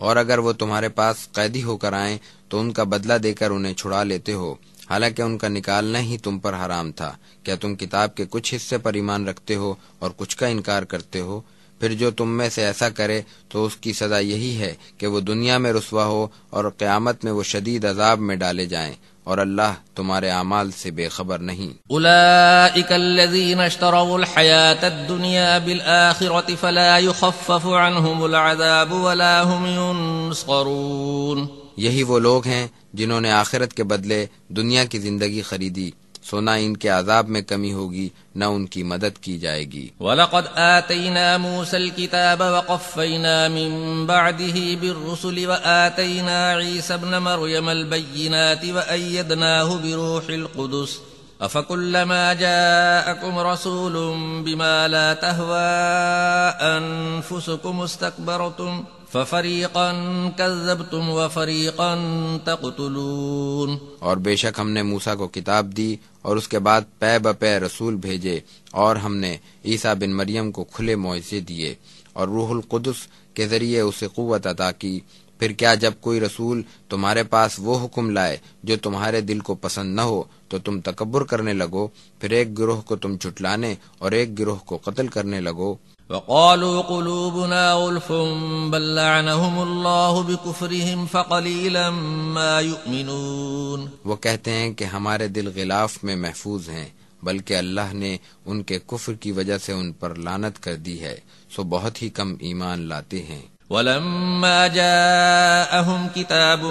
اور اگر وہ تمہارے پاس قیدی ہو کر آئیں تو ان کا بدلہ دے کر انہیں چھڑا لیتے ہو، حالانکہ ان کا نکالنا ہی تم پر حرام تھا۔ کیا تم کتاب کے کچھ حصے پر ایمان رکھتے ہو اور کچھ کا انکار کرتے ہو؟ پھر جو تم میں سے ایسا کرے تو اس کی سزا یہی ہے کہ وہ دنیا میں رسوا ہو اور قیامت میں وہ شدید عذاب میں ڈالے جائیں، اور اللہ تمہارے اعمال سے بے خبر نہیں۔ اولئک الذین اشتروا الحیاة الدنیا بالآخرة فلا یخفف عنہم العذاب ولا هم ینصرون۔ یہی وہ لوگ ہیں جنہوں نے آخرت کے بدلے دنیا کی زندگی خریدی، سو نہ ان کے عذاب میں کمی ہوگی نہ ان کی مدد کی جائے گی۔ وَلَقَدْ آتَيْنَا مُوسَى الْكِتَابَ وَقَفَّيْنَا مِن بَعْدِهِ بِالرُّسُلِ وَآتَيْنَا عِيسَى ابْنَ مَرْيَمَ الْبَيِّنَاتِ وَأَيَّدْنَاهُ بِرُوحِ الْقُدُسِ أَفَكُلَّمَا جَاءَكُمْ رَسُولٌ بِمَا لَا تَهْوَىٰ أَنفُسُكُمُ اسْتَكْبَرْتُمْ ففریقا کذبتم وفریقا تقتلون، اور بے شک ہم نے موسیٰ کو کتاب دی اور اس کے بعد پے بپے رسول بھیجے، اور ہم نے عیسیٰ بن مریم کو کھلے معجزے دیے اور روح القدس کے ذریعے اسے قوت عطا کی۔ پھر کیا جب کوئی رسول تمہارے پاس وہ حکم لائے جو تمہارے دل کو پسند نہ ہو تو تم تکبر کرنے لگو، پھر ایک گروہ کو تم جھٹلانے اور ایک گروہ کو قتل کرنے لگو۔ وقالوا قلوبنا غلف بل لعنهم الله بكفرهم فقليلا ما يؤمنون، وہ کہتے ہیں کہ ہمارے دل غلاف میں محفوظ ہیں، بلکہ اللہ نے ان کے کفر کی وجہ سے ان پر لعنت کر دی ہے، سو بہت ہی کم ایمان لاتے ہیں۔ ولما جاءهم كتاب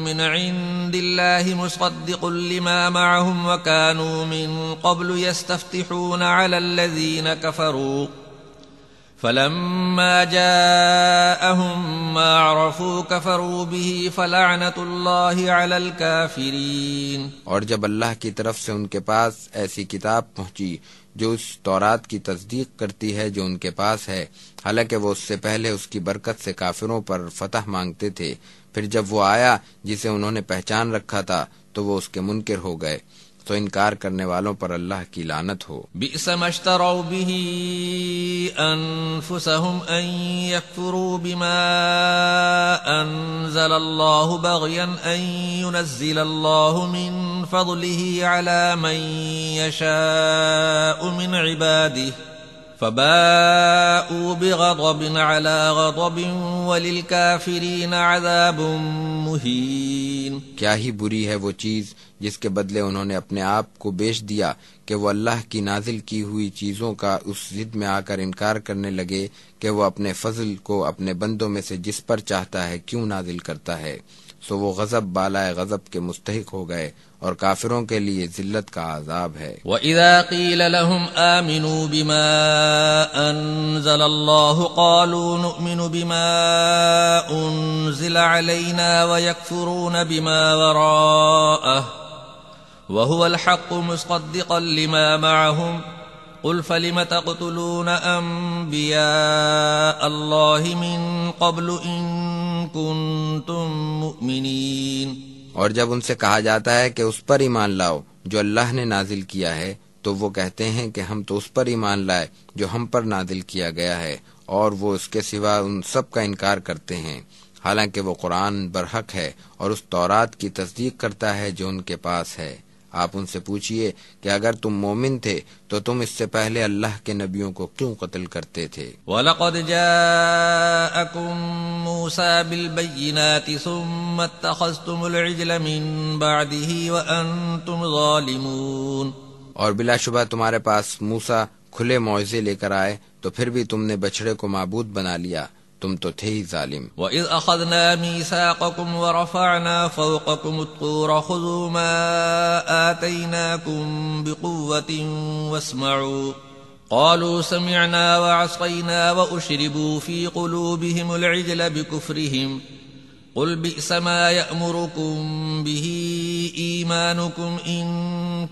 من عند الله مصدق لما معهم وكانوا من قبل يستفتحون على الذين كفروا فلما جاءهم ما عرفوا كفروا به فلعنة الله على الكافرين، اور جب اللہ کی طرف سے ان کے پاس ایسی کتاب پہنچی جو اس تورات کی تصدیق کرتی ہے جو ان کے پاس ہے، حالانکہ وہ اس سے پہلے اس کی برکت سے کافروں پر فتح مانگتے تھے، پھر جب وہ آیا جسے انہوں نے پہچان رکھا تھا تو وہ اس کے منکر ہو گئے، تو انکار کرنے والوں پر اللہ کی لعنت ہو۔ بئس ما اشتروا به انفسهم ان يكفروا بما انزل الله بغيا ان ينزل الله من فضله على من يشاء من عباده فباءوا بغضب على غضب وللكافرين عذاب مهين۔ کیا ہی بری ہے وہ چیز جس کے بدلے انہوں نے اپنے آپ کو بیچ دیا کہ وہ اللہ کی نازل کی ہوئی چیزوں کا اس ضد میں آ کر انکار کرنے لگے کہ وہ اپنے فضل کو اپنے بندوں میں سے جس پر چاہتا ہے کیوں نازل کرتا ہے، سو وہ غضب بالائے غضب کے مستحق ہو گئے، اور کافروں کے لیے ذلت کا عذاب ہے۔ وَإِذَا قِيلَ لَهُمْ آمِنُوا بِمَا أَنزَلَ اللَّهُ قَالُوا نُؤْمِنُ بِمَا أُنزِلَ عَلَيْنَا وَيَكْفُرُونَ بِمَا وَرَاءَهُ وَهُوَ الْحَقُّ مُصَدِّقًا لِمَا مَعَهُمْ قُلْ فَلِمَ تَقْتُلُونَ أَنبِيَاءَ اللَّهِ مِن قَبْلُ إِن كُنتُم مُؤْمِنِينَ، اور جب ان سے کہا جاتا ہے کہ اس پر ایمان لاؤ جو اللہ نے نازل کیا ہے تو وہ کہتے ہیں کہ ہم تو اس پر ایمان لائے جو ہم پر نازل کیا گیا ہے، اور وہ اس کے سوا ان سب کا انکار کرتے ہیں، حالانکہ وہ قرآن برحق ہے اور اس تورات کی تصدیق کرتا ہے جو ان کے پاس ہے۔ آپ ان سے پوچھئے کہ اگر تم مومن تھے تو تم اس سے پہلے اللہ کے نبیوں کو کیوں قتل کرتے تھے؟ وَلَقَدْ جَاءَكُم مُوسَىٰ بِالْبَيِّنَاتِ ثُمَّ اتَّخَذْتُمُ الْعِجْلَ مِن بَعْدِهِ وَأَنتُمْ ظَالِمُونَ، اور بلا شبہ تمہارے پاس موسیٰ کھلے معجزے لے کر آئے تو پھر بھی تم نے بچڑے کو معبود بنا لیا، تم تو تھے ہی ظالم۔ وَإِذْ أَخَذْنَا مِيثَاقَكُمْ وَرَفَعْنَا فَوْقَكُمُ الطُّورَ خُذُوا مَا آتَيْنَاكُمْ بِقُوَّةٍ وَاسْمَعُوا قَالُوا سَمِعْنَا وَعَصَيْنَا وَأُشْرِبُوا فِي قُلُوبِهِمُ الْعِجْلَ بِكُفْرِهِمْ قُلْ بِئْسَ مَا يَأْمُرُكُمْ بِهِ إِيمَانُكُمْ إِن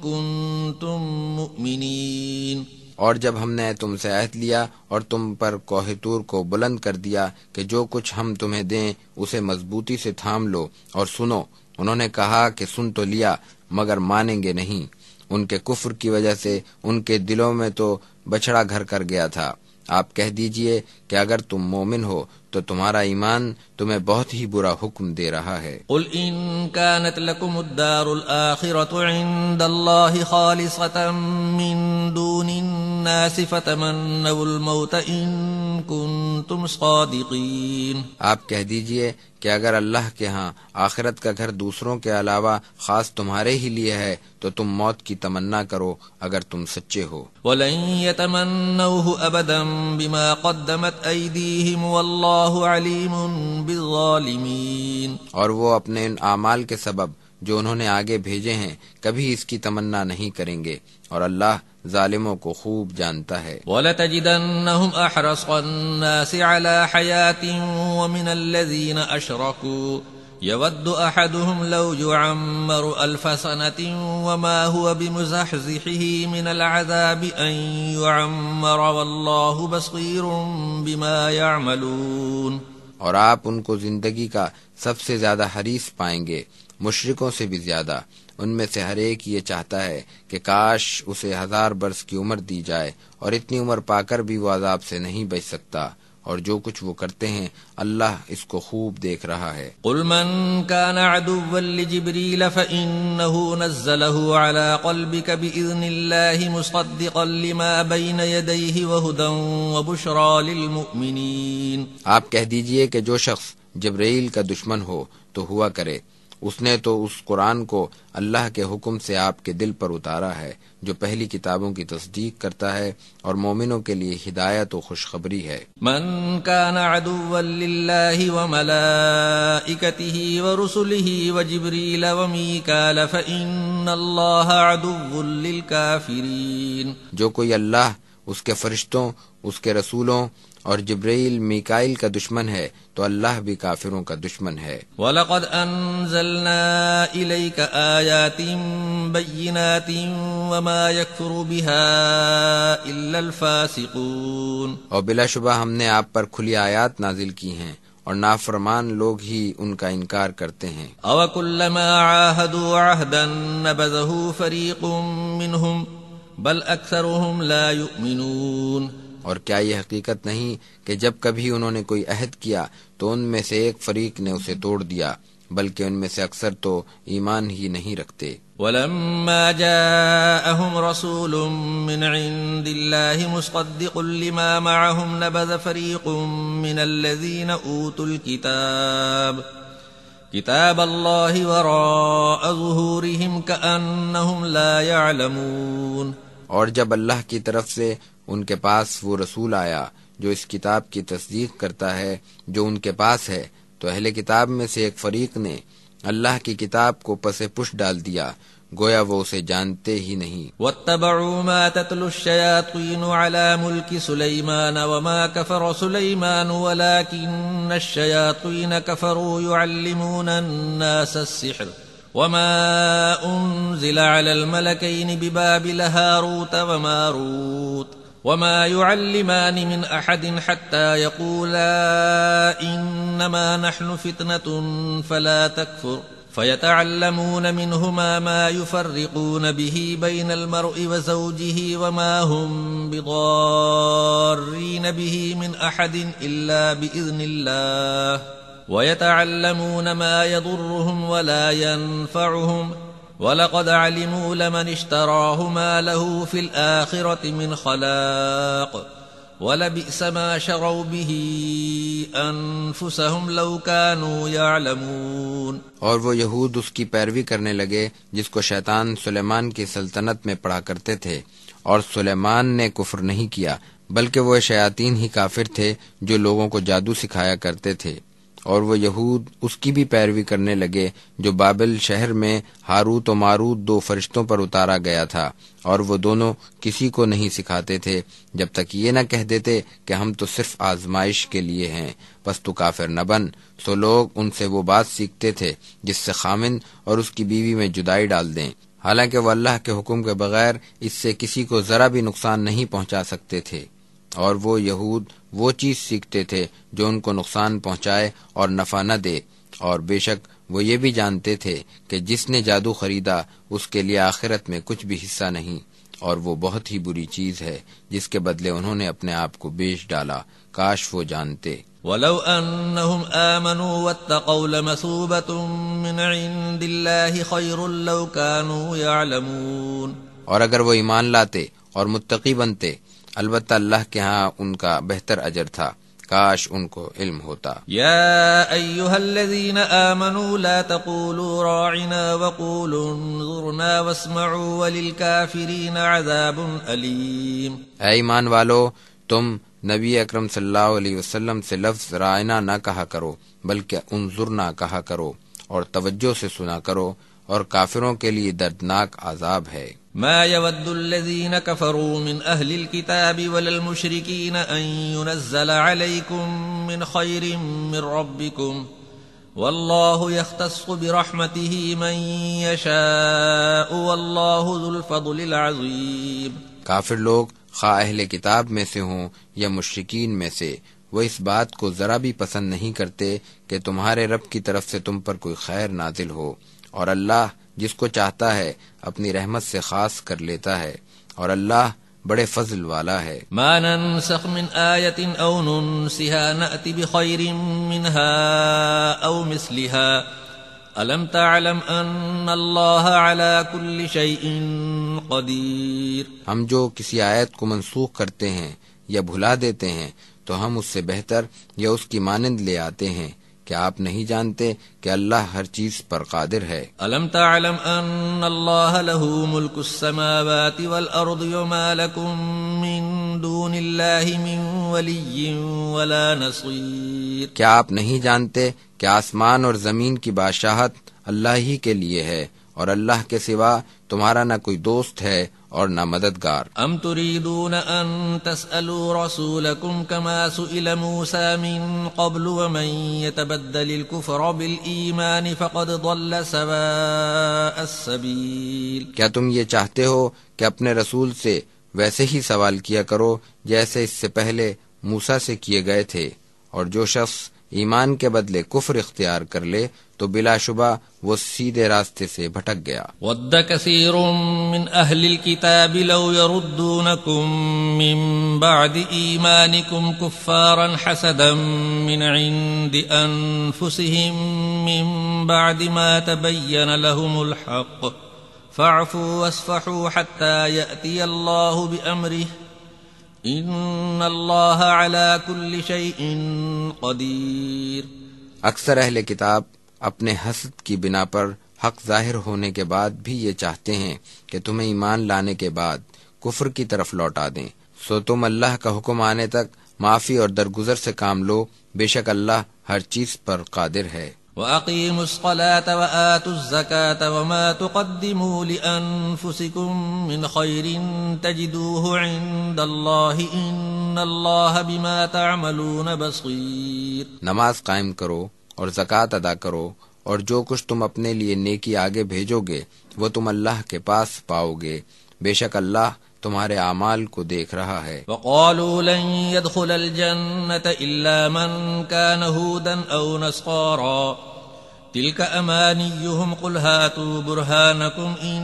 كُنتُم مُؤْمِنِينَ، اور جب ہم نے تم سے عہد لیا اور تم پر کوہ طور کو بلند کر دیا کہ جو کچھ ہم تمہیں دیں اسے مضبوطی سے تھام لو اور سنو، انہوں نے کہا کہ سن تو لیا مگر مانیں گے نہیں، ان کے کفر کی وجہ سے ان کے دلوں میں تو بچڑا گھر کر گیا تھا۔ آپ کہہ دیجئے کہ اگر تم مومن ہو تو تمہارا ایمان تمہیں بہت ہی برا حکم دے رہا ہے۔ قل ان كانت لكم الدار الآخرة عند الله خالصة من دون الناس فتمنوا الموت ان كنتم صادقين، آپ کہہ دیجئے کہ اگر اللہ کے ہاں آخرت کا گھر دوسروں کے علاوہ خاص تمہارے ہی لیے ہے تو تم موت کی تمنا کرو اگر تم سچے ہو۔ ولن يتمنوه ابدا بما قدمت ايديهم والله عليم بالظالمين، اور وہ اپنے ان اعمال کے سبب جو انہوں نے آگے بھیجے ہیں کبھی اس کی تمنا نہیں کریں گے، اور اللہ ظالموں کو خوب جانتا ہے۔ وَلَتَجِدَنَّهُمْ أَحْرَصَ النَّاسِ عَلَى حَيَاةٍ وَمِنَ الَّذِينَ أَشْرَكُوا يَوَدُّ أَحَدُهُمْ لَوْ يُعَمَّرُ أَلْفَ سَنَةٍ وَمَا هُوَ بِمُزَحْزِحِهِ مِنَ الْعَذَابِ أَن يُعَمَّرَ وَاللَّهُ بَصِيرٌ بِمَا يَعْمَلُونَ، اور آپ ان کو زندگی کا سب سے زیادہ حریص پائیں گے، مشرکوں سے بھی زیادہ۔ ان میں سے ہر ایک یہ چاہتا ہے کہ کاش اسے 1000 برس کی عمر دی جائے، اور اتنی عمر پا کر بھی وہ عذاب سے نہیں بچ سکتا، اور جو کچھ وہ کرتے ہیں اللہ اس کو خوب دیکھ رہا ہے۔ قل من كان عدوا لجبريل فإنه نزله على قلبك بإذن الله مصدقا لما بين يديه وهدى وبشرى للمؤمنين۔ آپ کہہ دیجئے کہ جو شخص جبرائیل کا دشمن ہو تو ہوا کرے، اس نے تو اس قرآن کو اللہ کے حکم سے آپ کے دل پر اتارا ہے جو پہلی کتابوں کی تصدیق کرتا ہے، اور مومنوں کے لیے ہدایت و خوشخبری ہے۔ من كان عدوا لله وملائكته ورسله وجبريل وميكال فإن الله عدو للكافرين۔ جو کوئی اللہ، اس کے فرشتوں، اس کے رسولوں اور جبرائیل میکائیل کا دشمن ہے تو اللہ بھی کافروں کا دشمن ہے۔ وَلَقَدْ أَنزَلْنَا إِلَيْكَ آيَاتٍ بَيِّنَاتٍ وَمَا يَكْفُرُ بِهَا إِلَّا الْفَاسِقُونَ۔ اور بلا شبہ ہم نے آپ پر کھلی آیات نازل کی ہیں، اور نافرمان لوگ ہی ان کا انکار کرتے ہیں۔ أَوَكُلَّمَا عَاهَدُوا عَهْدًا نَبَذَهُ فَرِيقٌ مِّنْهُمْ بَلْ أَكْثَرُهُمْ لَا يُؤْمِنُونَ۔ اور کیا یہ حقیقت نہیں کہ جب کبھی انہوں نے کوئی عہد کیا تو ان میں سے ایک فریق نے اسے توڑ دیا، بلکہ ان میں سے اکثر تو ایمان ہی نہیں رکھتے۔ وَلَمَّا جَاءَهُمْ رَسُولٌ مِّنْ عِندِ اللَّهِ مُصَدِّقٌ لِّمَا مَعَهُمْ نَبَذَ فَرِيقٌ مِّنَ الَّذِينَ أُوتُوا كِتَابَ اللَّهِ وَرَاءَ ظُهُورِهِمْ كَأَنَّهُمْ لَا يَعْلَمُونَ۔ اور جب اللہ کی طرف سے ان کے پاس وہ رسول آیا جو اس کتاب کی تصدیق کرتا ہے جو ان کے پاس ہے، تو اہل کتاب میں سے ایک فریق نے اللہ کی کتاب کو پس پش ڈال دیا، گویا وہ اسے جانتے ہی نہیں۔ وَاتَّبَعُوا مَا تَتْلُو الشَّيَاطِينُ عَلَى مُلْكِ سُلَيْمَانَ وَمَا كَفَرَ سُلَيْمَانُ وَلَكِنَّ الشَّيَاطِينَ كَفَرُوا يُعَلِّمُونَ النَّاسَ السِّحْرَ وَمَا أُنزِلَ عَلَى الْمَلَكَيْنِ بِبَابِلَ هَارُوتَ وَمَارُوتَ وَمَا يُعَلِّمَانِ مِنْ أَحَدٍ حَتَّى يَقُولَا إِنَّمَا نَحْنُ فِتْنَةٌ فَلَا تَكْفُرْ فَيَتَعَلَّمُونَ مِنْهُمَا مَا يُفَرِّقُونَ بِهِ بَيْنَ الْمَرْءِ وَزَوْجِهِ وَمَا هُمْ بِضَارِّينَ بِهِ مِنْ أَحَدٍ إِلَّا بِإِذْنِ اللَّهِ وَيَتَعَلَّمُونَ مَا يَضُرُّهُمْ وَلَا يَنفَعُهُمْ وَلَقَدْ عَلِمُوا لَمَنِ اشْتَرَاهُ مَا لَهُ فِي الْآخِرَةِ مِنْ خَلَاقٍ وَلَبِئْسَ مَا شَرَوْا بِهِ أَنفُسَهُمْ لَوْ كَانُوا يَعْلَمُونَ۔ اور وہ یہود اس کی پیروی کرنے لگے جس کو شیطان سلیمان کی سلطنت میں پڑھا کرتے تھے، اور سلیمان نے کفر نہیں کیا بلکہ وہ شیاطین ہی کافر تھے جو لوگوں کو جادو سکھایا کرتے تھے۔ اور وہ یہود اس کی بھی پیروی کرنے لگے جو بابل شہر میں ہاروت و ماروت 2 فرشتوں پر اتارا گیا تھا، اور وہ دونوں کسی کو نہیں سکھاتے تھے جب تک یہ نہ کہہ دیتے کہ ہم تو صرف آزمائش کے لیے ہیں، پس تو کافر نہ بن۔ سو لوگ ان سے وہ بات سیکھتے تھے جس سے خامند اور اس کی بیوی میں جدائی ڈال دیں، حالانکہ وہ اللہ کے حکم کے بغیر اس سے کسی کو ذرا بھی نقصان نہیں پہنچا سکتے تھے۔ اور وہ یہود وہ چیز سیکھتے تھے جو ان کو نقصان پہنچائے اور نفع نہ دے، اور بے شک وہ یہ بھی جانتے تھے کہ جس نے جادو خریدا اس کے لیے آخرت میں کچھ بھی حصہ نہیں، اور وہ بہت ہی بری چیز ہے جس کے بدلے انہوں نے اپنے آپ کو بیچ ڈالا، کاش وہ جانتے۔ وَلَوْ أَنَّهُمْ آمَنُوا وَاتَّقَوْا لَمَثُوبَةٌ مِّنْ عِندِ اللَّهِ خَيْرٌ لَوْ كَانُوا يَعْلَمُونَ۔ اور اگر وہ ایمان لاتے اور متقی بنتے، البتہ اللہ کے ہاں ان کا بہتر اجر تھا، کاش ان کو علم ہوتا۔ يا أيها الذين آمنوا لا تقولوا راعنا وقولوا انظرنا واسمعوا وللكافرين عذاب أليم۔ اے ایمان والو، تم نبی اکرم صلی اللہ علیہ وسلم سے لفظ راعنا نہ کہا کرو بلکہ انظرنا کہا کرو، اور توجہ سے سنا کرو، اور کافروں کے لیے دردناک عذاب ہے۔ ما يود الذين كفروا من أهل الكتاب ولا المشركين أن ينزل عليكم من خير من ربكم والله يختص برحمته من يشاء والله ذو الفضل العظيم۔ کافر لوگ خواہ اہل کتاب میں سے ہوں یا مشرکین میں سے، وہ اس بات کو ذرا بھی پسند نہیں کرتے کہ تمہارے رب کی طرف سے تم پر کوئی خیر نازل ہو، اور اللہ جس کو چاہتا ہے اپنی رحمت سے خاص کر لیتا ہے، اور اللہ بڑے فضل والا ہے۔ ما ننسخ من آیت او ننسها نأت بخیر منها او مثلها الم تعلم ان اللہ علی کل شیء قدیر۔ ہم جو کسی آیت کو منسوخ کرتے ہیں یا بھلا دیتے ہیں تو ہم اس سے بہتر یا اس کی مانند لے آتے ہیں۔ کیا آپ نہیں جانتے کہ اللہ ہر چیز پر قادر ہے؟ الم تعلم ان اللہ له ملک السماوات والارض وما لكم من دون اللہ من ولی ولا نصیر۔ کیا آپ نہیں جانتے کہ آسمان اور زمین کی بادشاہت اللہ ہی کے لیے ہے، اور اللہ کے سوا تمہارا نہ کوئی دوست ہے اور نہ مددگار۔ ام تريدون ان تسألوا رسولكم كما سئل موسى من قبل ومن يتبدل الكفر بالإيمان فقد ضل سواء السبيل۔ کیا تم یہ چاہتے ہو کہ اپنے رسول سے ویسے ہی سوال کیا کرو جیسے اس سے پہلے موسیٰ سے کیے گئے تھے، اور جو شخص ایمان کے بدلے کفر اختیار کر لے تو بلا شبہ وہ سیدھے راستے سے بھٹک گیا۔ ود کثیر من اہل الكتاب لو يردونکم من بعد ایمانکم کفارا حسدا من عند انفسهم من بعد ما تبین لهم الحق فاعفوا واصفحوا حتى يأتي الله بأمره ان اللہ علی کل شیء قدیر۔ اکثر اہل کتاب اپنے حسد کی بنا پر حق ظاہر ہونے کے بعد بھی یہ چاہتے ہیں کہ تمہیں ایمان لانے کے بعد کفر کی طرف لوٹا دیں، سو تم اللہ کا حکم آنے تک معافی اور درگزر سے کام لو، بے شک اللہ ہر چیز پر قادر ہے۔ وَأَقِيمُوا الصَّلَاةَ وَآتُوا الزَّكَاةَ وَمَا تُقَدِّمُوا لِأَنفُسِكُم مِّنْ خَيْرٍ تَجِدُوهُ عِندَ اللَّهِ إِنَّ اللَّهَ بِمَا تَعْمَلُونَ بَصِيرٌ۔ نماز قائم کرو اور زکوٰۃ ادا کرو، اور جو کچھ تم اپنے لیے نیکی آگے بھیجو گے وہ تم اللہ کے پاس پاؤ گے، بے شک اللہ تمہارے اعمال کو دیکھ رہا ہے۔ وقالوا لن يدخل الجنة إلا من كان هودا أو نصارى تلك أمانيهم قل هاتوا برهانكم إن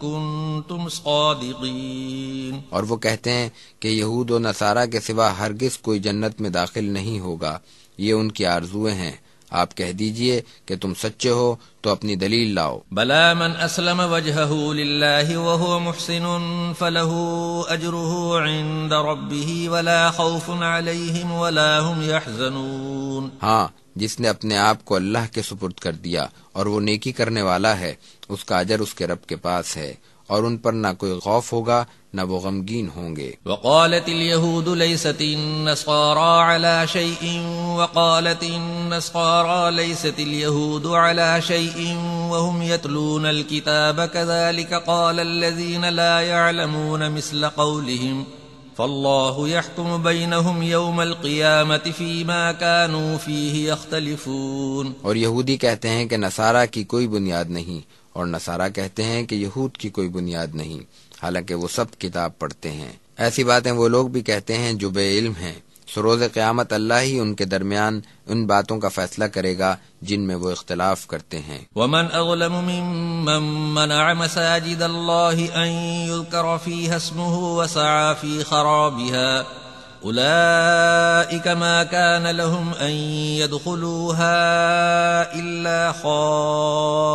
كنتم صادقين۔ اور وہ کہتے ہیں کہ یہود و نصارہ کے سوا ہرگز کوئی جنت میں داخل نہیں ہوگا، یہ ان کی آرزویں ہیں، آپ کہہ دیجئے کہ تم سچے ہو تو اپنی دلیل لاؤ۔ بلا من اسلم وجهه لله وهو محسن فله اجره عند ربه ولا خوف عليهم ولا هم يحزنون۔ ہاں، جس نے اپنے آپ کو اللہ کے سپرد کر دیا اور وہ نیکی کرنے والا ہے، اس کا اجر اس کے رب کے پاس ہے، اور ان پر نہ کوئی خوف ہوگا نہ وہ غمگین ہوں گے۔ وقالت اليهود ليست النصارى على شيء وقالت النصارى ليست اليهود على شيء وهم يتلون الكتاب كذلك قال الذين لا يعلمون مثل قولهم فالله يحكم بينهم يوم القيامة فيما كانوا فيه يختلفون۔ اور یہودی کہتے ہیں کہ نصارہ کی کوئی بنیاد نہیں، اور نصارہ کہتے ہیں کہ یہود کی کوئی بنیاد نہیں، حالانکہ وہ سب کتاب پڑھتے ہیں۔ ایسی باتیں وہ لوگ بھی کہتے ہیں جو بے علم ہیں، سو روز قیامت اللہ ہی ان کے درمیان ان باتوں کا فیصلہ کرے گا جن میں وہ اختلاف کرتے ہیں۔ ومن اظلم ممن منع مساجد اللہ ان یذکر فیہا اسمہ وسعى فی خرابها اولئک ما کان لهم ان يدخلوها الا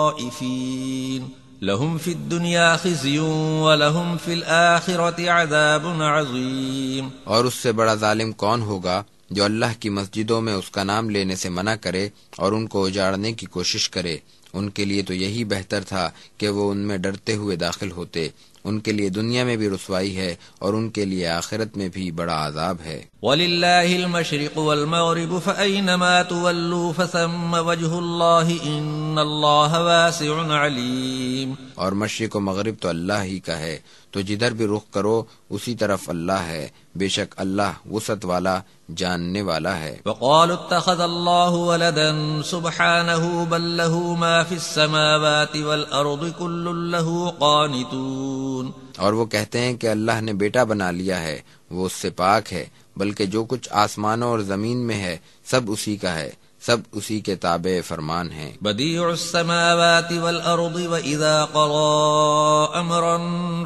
خائفین لهم فی الدنیا خزی ولهم فی الآخرة عذاب عظیم۔ اور اس سے بڑا ظالم کون ہوگا جو اللہ کی مسجدوں میں اس کا نام لینے سے منع کرے اور ان کو اجاڑنے کی کوشش کرے؟ ان کے لیے تو یہی بہتر تھا کہ وہ ان میں ڈرتے ہوئے داخل ہوتے، ان کے لیے دنیا میں بھی رسوائی ہے اور ان کے لیے آخرت میں بھی بڑا عذاب ہے۔ وَلِلَّهِ الْمَشْرِقُ وَالْمَغْرِبُ فَأَيْنَمَا تُوَلُّوا فَثَمَّ وَجْهُ اللَّهِ إِنَّ اللَّهَ وَاسِعٌ عَلِيمٌ۔ اور مشرق و مغرب تو اللہ ہی کا ہے، تو جدھر بھی رخ کرو اسی طرف اللہ ہے، بے شک اللہ وسعت والا جاننے والا ہے۔ وَقَالُوا اتَّخَذَ اللَّهُ وَلَدًا سُبْحَانَهُ بَل لَّهُ مَا فِي السَّمَاوَاتِ وَالْأَرْضِ كُلٌّ لَّهُ قَانِتُونَ۔ اور وہ کہتے ہیں کہ اللہ نے بیٹا بنا لیا ہے، وہ اس سے پاک ہے، بلکہ جو کچھ آسمانوں اور زمین میں ہے سب اسی کا ہے، سب اسی کے تابع فرمان ہیں۔ بدیع السماوات والارض واذا قضى امرا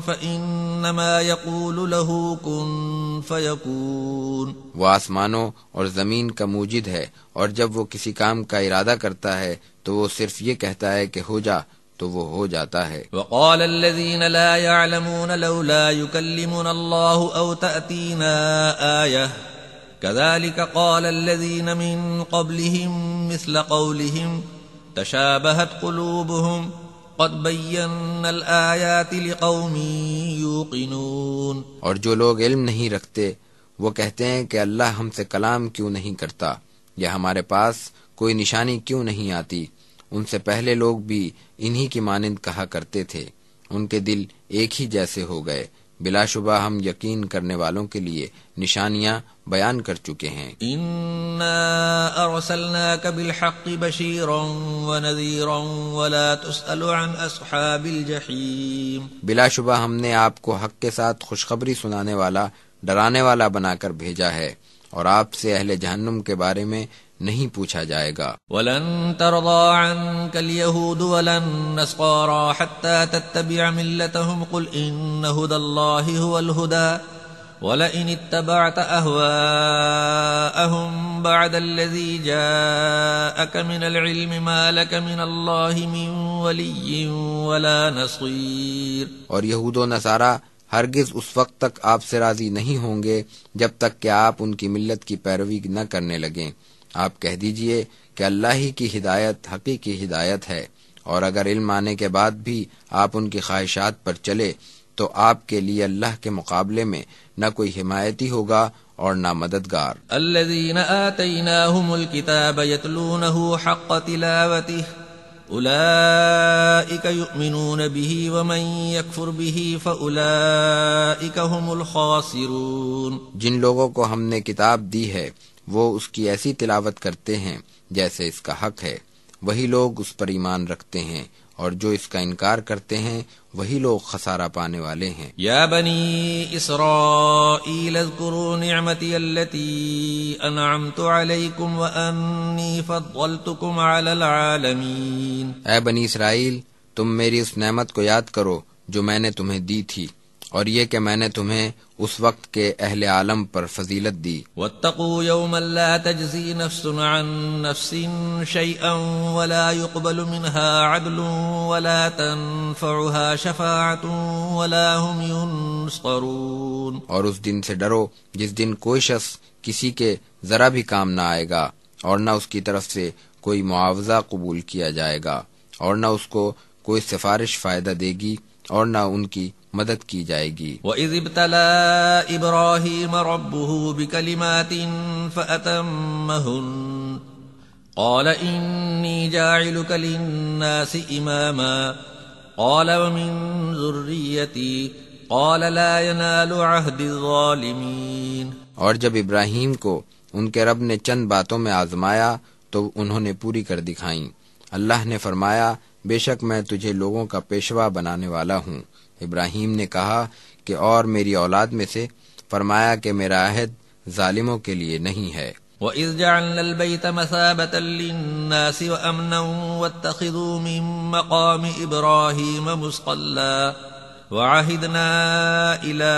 فانما يقول له كن فيكون۔ وہ آسمانوں اور زمین کا موجد ہے، اور جب وہ کسی کام کا ارادہ کرتا ہے تو وہ صرف یہ کہتا ہے کہ ہو جا، تو وہ ہو جاتا ہے۔ وقال الذين لا يعلمون لولا يكلمنا الله او تأتينا آية كذلك قال الذين من قبلهم مثل قولهم تشابهت قلوبهم قد بينا الآيات لقوم يوقنون۔ اور جو لوگ علم نہیں رکھتے وہ کہتے ہیں کہ اللہ ہم سے کلام کیوں نہیں کرتا، یا ہمارے پاس کوئی نشانی کیوں نہیں آتی۔ ان سے پہلے لوگ بھی انہی کی مانند کہا کرتے تھے، ان کے دل ایک ہی جیسے ہو گئے۔ بلا شبہ ہم یقین کرنے والوں کے لیے نشانیاں بیان کر چکے ہیں۔ انا ارسلناک بالحق بشیرا ونذیرا ولا تسأل عن اصحاب الجحیم۔ بلا شبہ ہم نے آپ کو حق کے ساتھ خوشخبری سنانے والا، ڈرانے والا بنا کر بھیجا ہے، اور آپ سے اہل جہنم کے بارے میں نہیں پوچھا جائے گا۔ وَلَن تَرْضَىٰ عَنكَ الْيَهُودُ وَلَا النَّصَارَىٰ حَتَّىٰ تَتَّبِعَ مِلَّتَهُمْ قُلْ إِنَّ هُدَى اللَّهِ هُوَ الْهُدَىٰ وَلَئِنِ اتَّبَعْتَ أَهْوَاءَهُمْ بَعْدَ الَّذِي جَاءَكَ مِنَ الْعِلْمِ مَا لَكَ مِنَ اللَّهِ مِن وَلِيٍّ وَلَا نَصِيرٍ۔ اور یہود و نصارہ ہرگز اس وقت تک آپ سے راضی نہیں ہوں گے جب تک کہ آپ ان کی ملت کی پیروی نہ کرنے لگیں۔ آپ کہہ دیجئے کہ اللہ ہی کی ہدایت حقیقی ہدایت ہے، اور اگر علم آنے کے بعد بھی آپ ان کی خواہشات پر چلے تو آپ کے لیے اللہ کے مقابلے میں نہ کوئی حمایتی ہوگا اور نہ مددگار۔ الذین آتیناہم الکتاب یتلونہ حق تلاوتہ اولئک یؤمنون بہ ومن یکفر بہ فاولئک هم الخاسرون۔ جن لوگوں کو ہم نے کتاب دی ہے وہ اس کی ایسی تلاوت کرتے ہیں جیسے اس کا حق ہے، وہی لوگ اس پر ایمان رکھتے ہیں، اور جو اس کا انکار کرتے ہیں وہی لوگ خسارہ پانے والے ہیں۔ یا بنی اسرائیل اذکروا نعمتی التي انعمت علیکم وانی فضلتکم علی العالمین۔ اے بنی اسرائیل، تم میری اس نعمت کو یاد کرو جو میں نے تمہیں دی تھی، اور یہ کہ میں نے تمہیں اس وقت کے اہل عالم پر فضیلت دی۔ واتقوا یوما لا تجزی نفس عن نفس شیئا ولا يقبل منها عدل ولا تنفعها شفاعت ولا هم ينصرون۔ اور اس دن سے ڈرو جس دن کوئی شخص کسی کے ذرا بھی کام نہ آئے گا، اور نہ اس کی طرف سے کوئی معاوضہ قبول کیا جائے گا، اور نہ اس کو کوئی سفارش فائدہ دے گی، اور نہ ان کی مدد کی جائے گی۔ وَإِذِ ابْتَلَىٰ إِبْرَاهِيمَ رَبُّهُ بِكَلِمَاتٍ فَأَتَمَّهُنَّ قَالَ إِنِّي جَاعِلُكَ لِلنَّاسِ إِمَامًا قَالَ وَمِن ذُرِّيَّتِي قَالَ لَا يَنَالُ عَهْدِ الظَّالِمِينَ۔ اور جب ابراہیم کو ان کے رب نے چند باتوں میں آزمایا تو انہوں نے پوری کر دکھائیں۔ اللہ نے فرمایا، بے شک میں تجھے لوگوں کا پیشوا بنانے والا ہوں۔ ابراہیم نے کہا کہ اور میری اولاد میں سے، فرمایا کہ میرا عہد ظالموں کے لیے نہیں ہے۔ وَإِذْ جَعَلْنَا الْبَيْتَ مَثَابَةً لِلنَّاسِ وَأَمْنًا وَاتَّخِذُوا مِن مَّقَامِ إِبْرَاهِيمَ مُصَلًّى وَعَهِدْنَا إِلَىٰ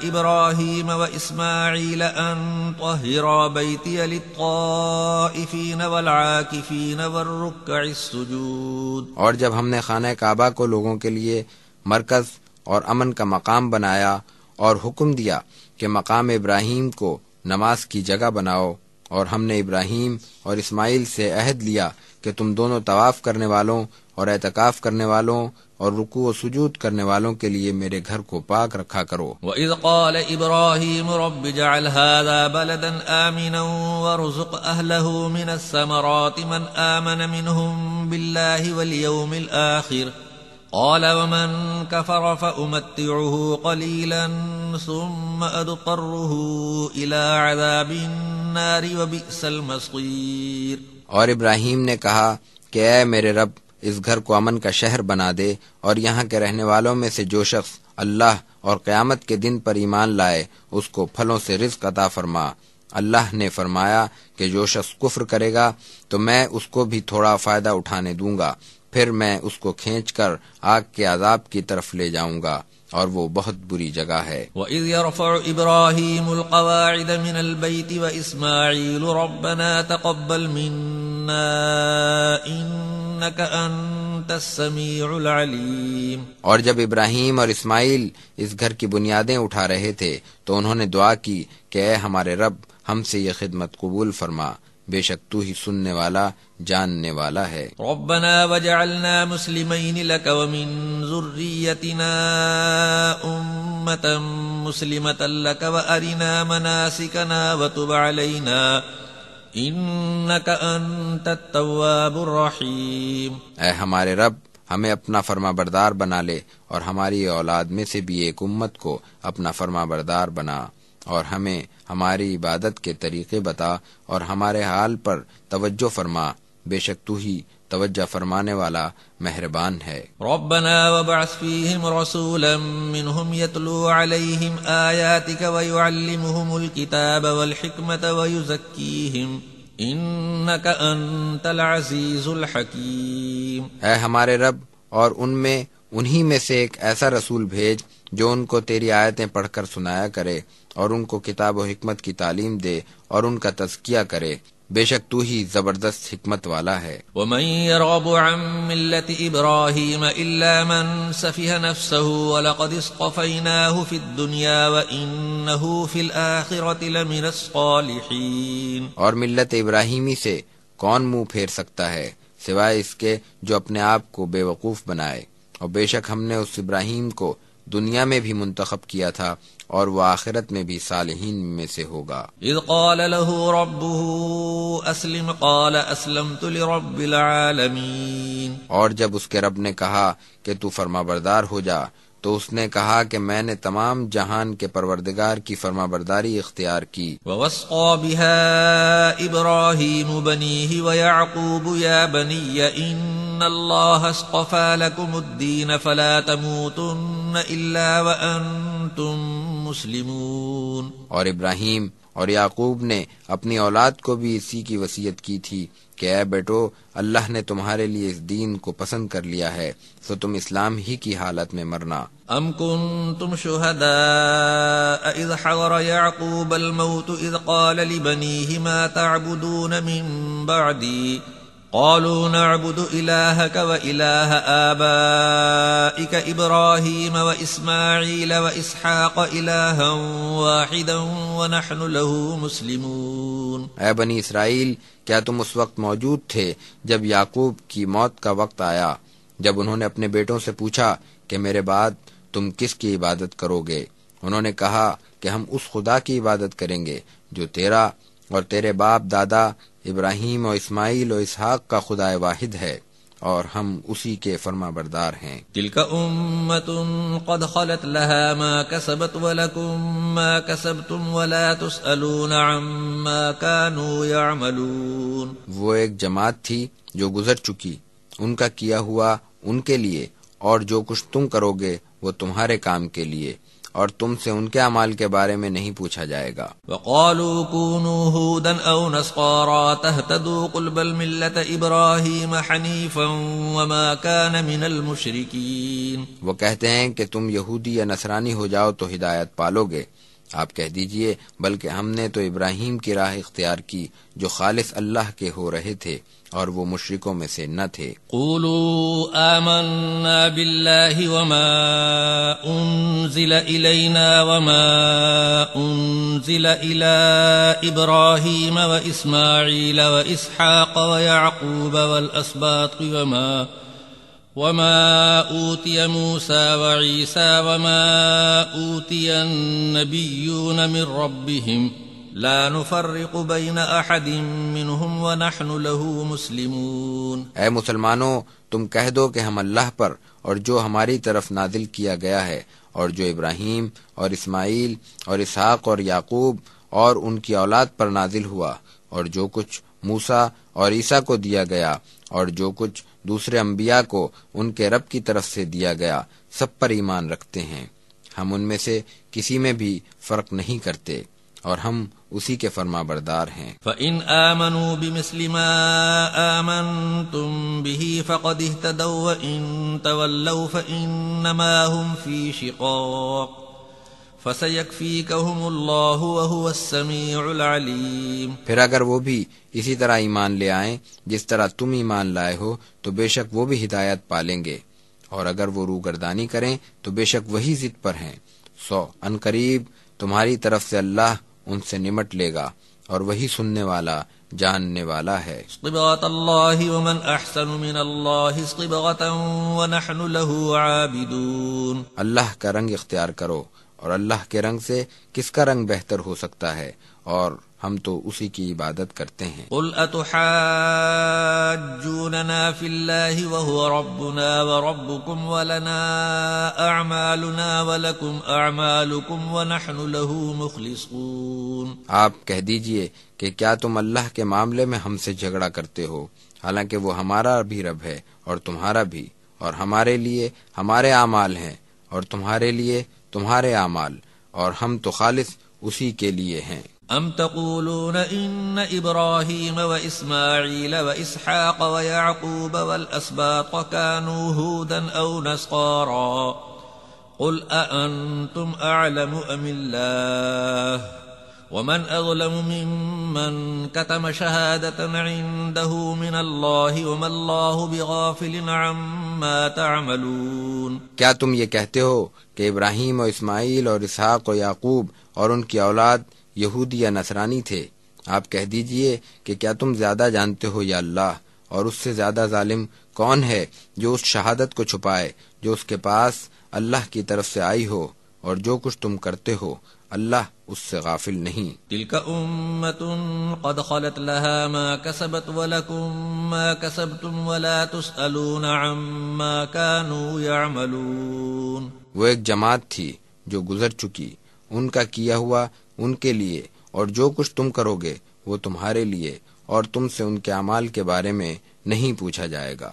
إِبْرَاهِيمَ وَإِسْمَاعِيلَ أَن طَهِّرَا بَيْتِيَ لِلطَّائِفِينَ وَالْعَاكِفِينَ وَالرُّكَّعِ السُّجُودِ۔ اور جب ہم نے خانہ کعبہ کو لوگوں کے لیے مرکز اور امن کا مقام بنایا، اور حکم دیا کہ مقام ابراہیم کو نماز کی جگہ بناؤ، اور ہم نے ابراہیم اور اسماعیل سے عہد لیا کہ تم دونوں طواف کرنے والوں اور اعتکاف کرنے والوں اور رکوع و سجود کرنے والوں کے لیے میرے گھر کو پاک رکھا کرو۔ وَإِذْ قَالَ إِبْرَاهِيمُ رَبِّ اجْعَلْ هَٰذَا بَلَدًا آمِنًا وَارْزُقْ أَهْلَهُ مِنَ الثَّمَرَاتِ مَنْ آمَنَ مِنْهُم بِاللَّهِ وَالْيَوْمِ الْآخِرِ قَالَ وَمَن كَفَرَ فَأُمَتِّعُهُ قَلِيلًا ثُمَّ أَضْطَرُّهُ إِلَىٰ عَذَابِ النَّارِ وَبِئْسَ الْمَصِيرُ۔ اور ابراہیم نے کہا کہ اے میرے رب، اس گھر کو امن کا شہر بنا دے، اور یہاں کے رہنے والوں میں سے جو شخص اللہ اور قیامت کے دن پر ایمان لائے اس کو پھلوں سے رزق عطا فرما۔ اللہ نے فرمایا کہ جو شخص کفر کرے گا تو میں اس کو بھی تھوڑا فائدہ اٹھانے دوں گا، پھر میں اس کو کھینچ کر آگ کے عذاب کی طرف لے جاؤں گا، اور وہ بہت بری جگہ ہے۔ وَإِذْ يَرْفَعُ إِبْرَاهِيمُ الْقَوَاعِدَ مِنَ الْبَيْتِ وَإِسْمَاعِيلُ رَبَّنَا تَقَبَّلْ مِنَّا إِنَّكَ أَنْتَ السَّمِيعُ الْعَلِيمُ۔ اور جب ابراہیم اور اسماعیل اس گھر کی بنیادیں اٹھا رہے تھے تو انہوں نے دعا کی کہ اے ہمارے رب، ہم سے یہ خدمت قبول فرما، بے شک تو ہی سننے والا جاننے والا ہے۔ ربنا وجعلنا مسلمین لک ومن ذریتنا امة مسلمة لک وارنا مناسکنا وتب علینا انک انت التواب الرحیم۔ اے ہمارے رب، ہمیں اپنا فرما بردار بنا لے اور ہماری اولاد میں سے بھی ایک امت کو اپنا فرما بردار بنا، اور ہمیں ہماری عبادت کے طریقے بتا اور ہمارے حال پر توجہ فرما، بے شک تو ہی توجہ فرمانے والا مہربان ہے۔ ربنا وابعث فيهم رسولا منهم يتلو عليهم آياتك ويعلمهم الكتاب والحكمة ويزكيهم انك انت العزيز الحكيم۔ اے ہمارے رب، اور ان میں انہی میں سے ایک ایسا رسول بھیج جو ان کو تیری آیتیں پڑھ کر سنایا کرے اور ان کو کتاب و حکمت کی تعلیم دے اور ان کا تزکیہ کرے، بے شک تو ہی زبردست حکمت والا ہے۔ ومن يرغب عن ملة إبراهيم إلا من سفه نفسه ولقد اصطفيناه في الدنيا وإنه في الآخرة لمن الصالحين۔ اور ملت ابراہیمی سے کون منہ پھیر سکتا ہے سوائے اس کے جو اپنے آپ کو بے وقوف بنائے، اور بے شک ہم نے اس ابراہیم کو دنیا میں بھی منتخب کیا تھا اور وہ آخرت میں بھی صالحین میں سے ہوگا۔ اذ قال له ربه اسلم قال اسلمت لرب العالمین۔ اور جب اس کے رب نے کہا کہ تو فرما بردار ہو جا تو اس نے کہا کہ میں نے تمام جہان کے پروردگار کی فرما برداری اختیار کی۔ ووصى بها إبراهيم بنيه ويعقوب يا بني إن الله اصطفى لكم الدين فلا تموتن إلا وأنتم مسلمون۔ اور ابراہیم اور یعقوب نے اپنی اولاد کو بھی اسی کی وصیت کی تھی کہ اے بیٹو، اللہ نے تمہارے لیے اس دین کو پسند کر لیا ہے تو تم اسلام ہی کی حالت میں مرنا۔ ام کنتم شہداء اذ حضر یعقوب الموت اذ قال لبنیہ ما تعبدون من بعدی قالوا نعبد إلهك وإله آبائك إبراهيم وإسماعيل وإسحاق إلها واحدا ونحن له مسلمون۔ اے بنی اسرائیل، کیا تم اس وقت موجود تھے جب یعقوب کی موت کا وقت آیا، جب انہوں نے اپنے بیٹوں سے پوچھا کہ میرے بعد تم کس کی عبادت کرو گے؟ انہوں نے کہا کہ ہم اس خدا کی عبادت کریں گے جو تیرا اور تیرے باپ دادا ابراہیم اور اسماعیل اور اسحاق کا خدا واحد ہے، اور ہم اسی کے فرما بردار ہیں۔ تلک امت قد خلت لها ما کسبت ولکم ما کسبتم ولا تسألون عما كانوا يعملون۔ وہ ایک جماعت تھی جو گزر چکی، ان کا کیا ہوا ان کے لیے، اور جو کچھ تم کرو گے وہ تمہارے کام کے لیے، اور تم سے ان کے اعمال کے بارے میں نہیں پوچھا جائے گا۔ وقالوا كونوا هودا او نصارى تهتدوا قل بل ملة ابراهيم حنيفا وما كان من المشركين۔ وہ کہتے ہیں کہ تم یہودی یا نصرانی ہو جاؤ تو ہدایت پالو گے۔ آپ کہہ دیجئے بلکہ ہم نے تو ابراہیم کی راہ اختیار کی جو خالص اللہ کے ہو رہے تھے اور وہ مشرکوں میں سے نہ تھے۔ قولوا آمنا بالله وما انزل الینا وما انزل الى ابراہیم واسماعیل واسحاق ویعقوب والاسباط وما اوتی موسى وعیسى وما اوتی النبیون من ربهم لا نفرق بین احد منهم ونحن له مسلمون۔ اے مسلمانوں، تم کہہ دو کہ ہم اللہ پر اور جو ہماری طرف نازل کیا گیا ہے اور جو ابراہیم اور اسماعیل اور اسحاق اور یعقوب اور ان کی اولاد پر نازل ہوا اور جو کچھ موسیٰ اور عیسیٰ کو دیا گیا اور جو کچھ دوسرے انبیاء کو ان کے رب کی طرف سے دیا گیا، سب پر ایمان رکھتے ہیں، ہم ان میں سے کسی میں بھی فرق نہیں کرتے اور ہم اسی کے فرما بردار ہیں۔ فَإِنْ آمَنُوا بِمِثْلِ مَا آمَنْتُمْ بِهِ فَقَدِ اهْتَدَوْا وَإِنْ تَوَلَّوْا فَإِنَّمَا هُمْ فِي شِقَاقٍ فَسَيَكْفِيكَهُمُ اللَّهُ وَهُوَ السَّمِيعُ الْعَلِيمُ۔ پھر اگر وہ بھی اسی طرح ایمان لے آئیں جس طرح تم ایمان لائے ہو تو بے شک وہ بھی ہدایت پالیں گے، اور اگر وہ روگردانی کریں تو بے شک وہی ضد پر ہیں۔ ان قریب تمہاری طرف سے اللہ ان سے نمٹ لے گا اور وہی سننے والا جاننے والا ہے۔ صبغة اللہ ومن احسن من اللہ صبغة ونحن له عابدون۔ اللہ کا رنگ اختیار کرو، اور اللہ کے رنگ سے کس کا رنگ بہتر ہو سکتا ہے، اور ہم تو اسی کی عبادت کرتے ہیں۔ قل اتحاجوننا فی اللہ وهو ربنا وربکم ولنا اعمالنا ولکم اعمالکم ونحن له مخلصون۔ آپ کہہ دیجئے کہ کیا تم اللہ کے معاملے میں ہم سے جھگڑا کرتے ہو، حالانکہ وہ ہمارا بھی رب ہے اور تمہارا بھی، اور ہمارے لیے ہمارے اعمال ہیں اور تمہارے لیے تمہارے اعمال، اور ہم تو خالص اسی کے لیے ہیں۔ ام تقولون ان ابراہیم واسماعیل واسحاق ویعقوب والاسباط كانوا هودا او نصارا قل اانتم اعلم ام اللہ ومن اظلم ممن كتم شهادة عنده من اللہ وما اللہ بغافل عما تعملون۔ کیا تم یہ کہتے ہو کہ ابراہیم اور اسماعیل اور اسحاق و یعقوب اور ان کی اولاد یہودی یا نصرانی تھے؟ آپ کہہ دیجئے کہ کیا تم زیادہ جانتے ہو یا اللہ، اور اس سے زیادہ ظالم کون ہے جو اس شہادت کو چھپائے جو اس کے پاس اللہ کی طرف سے آئی ہو، اور جو کچھ تم کرتے ہو اللہ اس سے غافل نہیں۔ تلک امت قد خلت لها ما کسبت ولکم ما کسبتم ولا تسألون عما كانوا يعملون۔ وہ ایک جماعت تھی جو گزر چکی، ان کا کیا ہوا ان کے لیے، اور جو کچھ تم کرو گے وہ تمہارے لیے، اور تم سے ان کے اعمال کے بارے میں نہیں پوچھا جائے گا۔